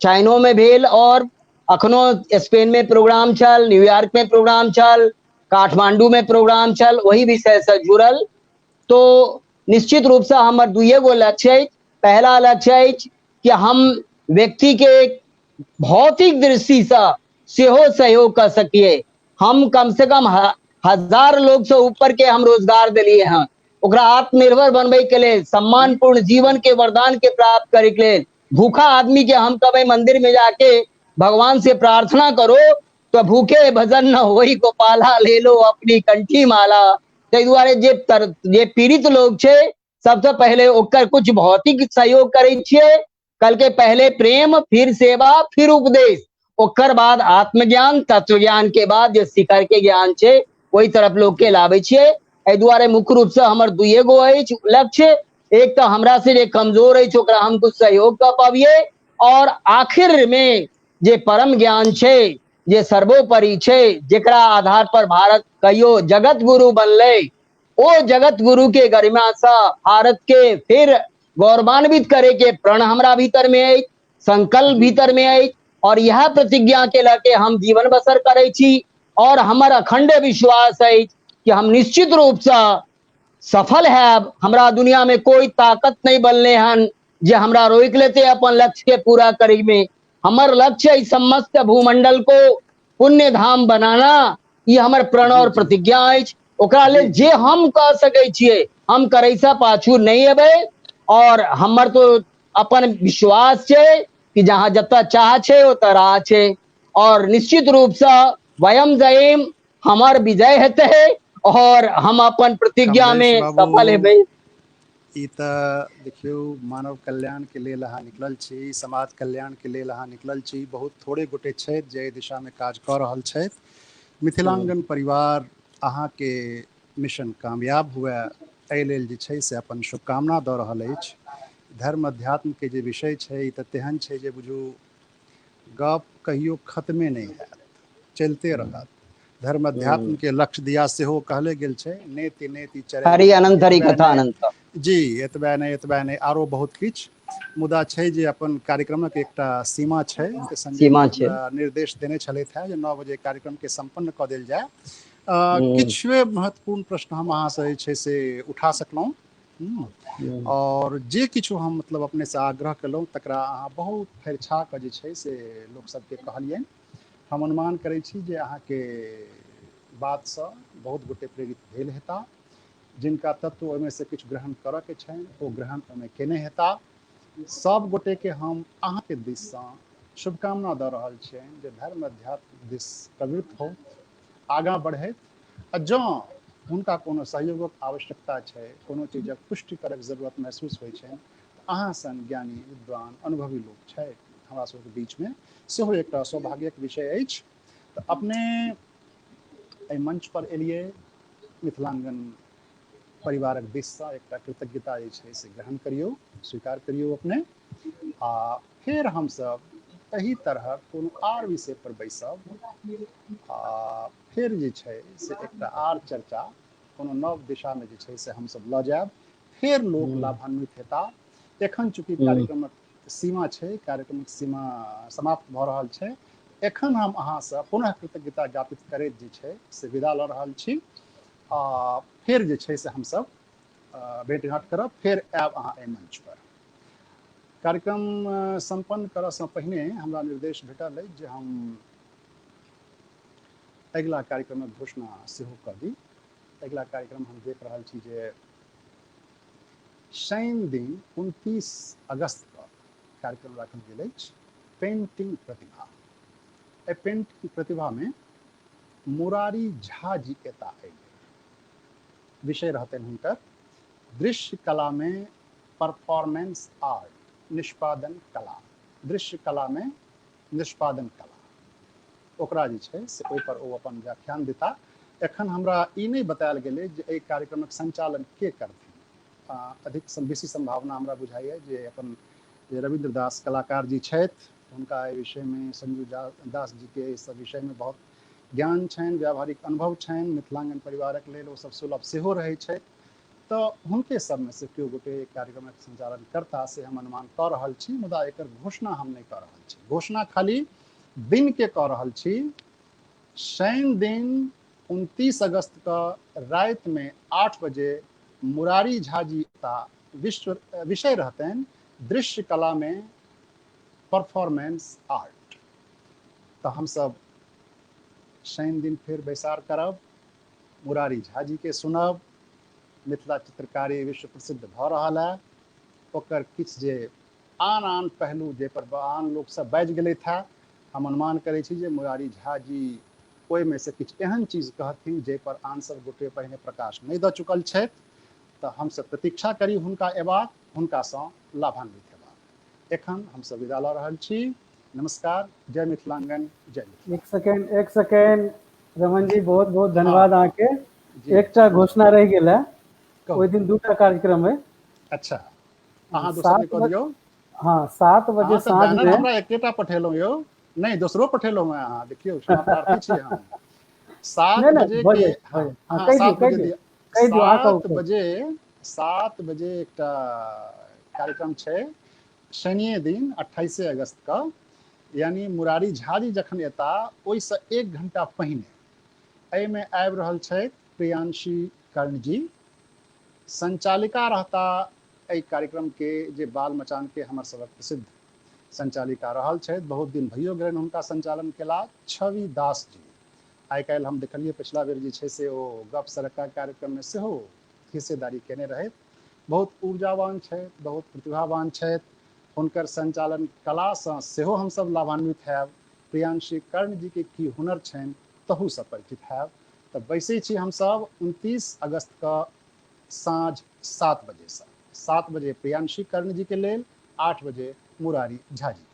चाइनो में भेल और अखनो स्पेन में प्रोग्राम चल, न्यूयॉर्क में प्रोग्राम चल, काठमांडू में प्रोग्राम चल, वही विषय से जुड़ल। तो निश्चित रूप से हमर दुइये गो लक्ष्य है। पहला लक्ष्य है कि हम व्यक्ति के भौतिक दृष्टि से सेहो सहयोग कर सकिए। हम कम से कम 1000 लोग से ऊपर के हम रोजगार दिलिए हैं, ओकरा आत्मनिर्भर बनबे के लिए, सम्मानपूर्ण जीवन के वरदान के प्राप्त करे के लिए। भूखा आदमी के हम कभी मंदिर में जाके भगवान से प्रार्थना करो तो भूखे भजन न होई गोपाला ले लो अपनी कंठी माला। ताहि दुआरे जे पीड़ित लोग छे सबसे पहले ओकर कुछ भौतिक सहयोग करे छिए। कल के पहले प्रेम फिर सेवा फिर उपदेश, ओकर बाद आत्मज्ञान तत्व ज्ञान के बाद जे शिखर के ज्ञान छे वही तरफ लोग के लावे छिए। एहि दुआरे मुख्य रूप से हमर दुइये गो अछि लक्ष्य। एक तो हमरा से जे कमजोर अछि ओकरा हम कुछ सहयोग कर पाबिये और आखिर में जे परम ज्ञान छे जे सर्वोपरि छे जेकरा आधार पर भारत कहियो जगत गुरु बनले ओ जगत गुरु के गरिमा से भारत के फिर गौरवान्वित करे के प्रण हमरा भीतर में है, संकल्प जी भीतर में है और यह प्रतिज्ञा के लके हम जीवन बसर करे छी। और हमर अखंड विश्वास है कि हम निश्चित रूप से सफल है। हमरा दुनिया में कोई ताकत नहीं बनले हन जे हमरा रोक लेते अपन लक्ष्य के पूरा करे में। हमर लक्ष्य है समस्त भूमंडल को पुण्य धाम बनाना, ये हमर प्रण जी और जी प्रतिज्ञा अछि। ओकरा जी लेल जी जे हम कह सकै छिए हम करे से पाछू नहीं हेबे। और हमर तो अपन विश्वास छे कि जहां जता चाह छे ओता राह छे और निश्चित रूप से वयम जयम हमर विजय हेते और हम अपन प्रतिज्ञा कमलेश में बाबू सफल हेबे। ई तऽ देखियौ मानव कल्याण के लेल अहाँ निकलल छी, समाज कल्याण के लेल अहाँ निकलल छी। बहुत थोड़े गोटे छथि जे एहि दिशा में काज कऽ रहल छथि। मिथिलांगन परिवार अहाँके मिशन कामयाब हुए एहि लेल जे छै से अपन शुभकामना दऽ रहल अछि। धर्म अध्यात्म के जे विषय छै ई तऽ तेहन छै जे बुझू गप कहियो खत्मे नहीं हैत, चलते रहत। धर्म अध्यात्म के लक्ष्य दिया सेहो कहले गेल छै, नेति नेति चरैय हरि अनंत हरि एतबे कथा नहि अनंत। जी एतबे नहि आरो बहुत किछु। मुदा छै जे अपन कार्यक्रमक एकटा सीमा छै तऽ संजय जी सीमा छै। हमरा निर्देश देने छलथि हैं जे 9 बजे कार्यक्रम के संपन्न कऽ देल जाय। हम्म, किछुए महत्वपूर्ण प्रश्न हम अहाँ से जे छै से उठा सकलहुँ और जे किछु हम मतलब अपने से आग्रह केलहुँ तकरा अहाँ बहुत फरिछा कऽ जे छै से लोक सबके कहलियनि हम अनुमान करै छी जे अहाँके बातसँ बहुत गोटे प्रेरित भेल हेता, जिनका तत्व ओहिमे से किछु ग्रहण करऽ के छनि ओ ग्रहण ओहिमे केने हेता। सब गोटे के हम अहाँके दिससँ शुभकामना दऽ रहल छियनि जे धर्म अध्यात्म दिस प्रवृत्त हो, आगाँ बढ़ैत, आ जँ हुनका कोनो सहयोगक आवश्यकता छै, कोनो चीजक पुष्टि करैके जरूरत महसूस होइ छनि, अहाँ सन ज्ञानी विद्वान अनुभवी लोक छै हमरा सबके बीचमे, सेहो एकटा सौभाग्यक विषय अछि। तऽ अपने एहि मंच पर एलिए, मिथिलांगन परिवारक दिससँ एकटा कृतज्ञता जे छै से ग्रहण करियौ, स्वीकार करियौ अपने, आ फेर हमसब एही तरह कोनो आर विषय पर बैसब, आ फिर जे छै से एकटा आर चर्चा कोनो नव दिशामे जे छै से हमसब लऽ जायब, फेर लोक लाभान्वित हेता। एखन चूँकि कार्यक्रमक सीमा छै, कार्यक्रमक सीमा समाप्त भऽ रहल छै, एखन हम अहाँसँ पुनः कृतज्ञता ज्ञापित करैत जे छै से विदा लऽ रहल छी, आ फेर जे छै से हमसब भेँट घाँट करब, फेर आयब अहाँ एहि मंच पर। कार्यक्रम सम्पन्न करऽसँ पहिने हमरा निर्देश भेटल अछि जे हम अगिला कार्यक्रमक घोषणा सेहो कऽ दी। अगिला कार्यक्रम हम देख रहल छी जे शनि दिन 29 अगस्त के कार्यक्रम राखल गेल अछि, पेंटिंग प्रतिभा। एहि पेंटिंग प्रतिभा में मुरारी झा जी एता अयले। विषय रहते हुनकर दृश्य कला में परफॉर्मेंस आर्ट, निष्पादन कला, दृश्य कला में निष्पादन कला, ओकरा जे छै से ओहि पर ओ अपन व्याख्यान देता। एखन हमरा ई नहीं बतायल गेलै जे एहि कार्यक्रमक संचालन के करथिन। अधिक बेसी संभावना हमरा बुझाइए जे अपन जे रविंद्र दास कलाकार जी छथि, हुनका एहि विषय में, संजू दास जी के इस विषय में बहुत ज्ञान छनि, व्यावहारिक अनुभव छनि, मिथिलांगन परिवारक लेल ओ सब सुलभ सेहो रहै छै, तऽ हुनके सबमें से केओ गोटे कार्यक्रमक संचालन करता से हम अनुमान कऽ रहल छी, मुदा एकर घोषणा हम नहीं कऽ रहल छी। घोषणा खाली दिन के कऽ रहल छी। शनि दिन 29 अगस्त का रात में 8 बजे मुरारी झा जी का विषय रहतनि दृश्य कला में परफॉर्मेंस आर्ट। तो हम सब शनि दिन फिर बैसार करब, मुरारी झा जी के सुनब, मिथिला चित्रकारी विश्व प्रसिद्ध भऽ रहल है, ओकर किछु जे आन आन पहलू जे पर आन लोक सब बाजि गेलथि है, हम अनुमान करै छी जे मुरारी झा जी ओहिमे से किछु एहन चीज कहथिन जे पर आन सब गोटे पहिने प्रकाश नहीं दऽ चुकल छथि, तऽ हमसब प्रतीक्षा करी हुनका एबाक, हुनकासँ लाभान्वित हेबाक। एखन हमसब विदा लऽ रहल छी। नमस्कार, जय मिथिलांगन, जय मिथिला। एक सेकेंड रमन जी, बहुत बहुत धन्यवाद हाँ, अहाँके। जी एकटा घोषणा रहि गेल है, कहू। ओहि दिन दूटा कार्यक्रम है। अच्छा, अहाँ दोसर कऽ दियौ। हाँ, 7 बजे अहाँ तऽ साँझ बैनर में। हमरा एकेटा पठेलहुँ यौ, नहीं दोसरो पठेलहुँ हैं, अहाँ देखियौ क्षमा प्रार्थी छी हम। 7 नहीं बजे भऽ के, जाइत, हाँ हाँ कहि 7 बजे दियौ, दिया, कहि दियौ, अहाँ कहू। 7 बजे एकटा कार्यक्रम छै शनिए दिन 28 अगस्त का, यानी मुरारी झा जी जखन एता ओहिसँ 1 घंटा पहिने एहिमे आबि रहल छथि प्रियांशी कर्ण जी। संचालिका रहता एहि कार्यक्रम के जे बाल मचान के हमर सबक प्रसिद्ध संचालिका रहल छथि, बहुत दिन भइयो गेलनि हुनका संचालन केला, छवि दास जी। आइ काल्हि हम देखलिए पिछला बेर जे छै से ओ गप सरक्का कार्यक्रम में सेहो हिस्सेदारी केने रहथि। बहुत ऊर्जावान छथि, बहुत प्रतिभावान छथि, हुनकर संचालन कलासँ सेहो हमसब लाभान्वित हैब। प्रियांशी कर्ण जी के की हुनर छनि तहूसँ परिचित हैब। तऽ बैसै छी हमसब 29 अगस्त का साँझ 7 बजे से। 7 बजे प्रियांशी कर्ण जी के लेल, 8 बजे मुरारी झा जी।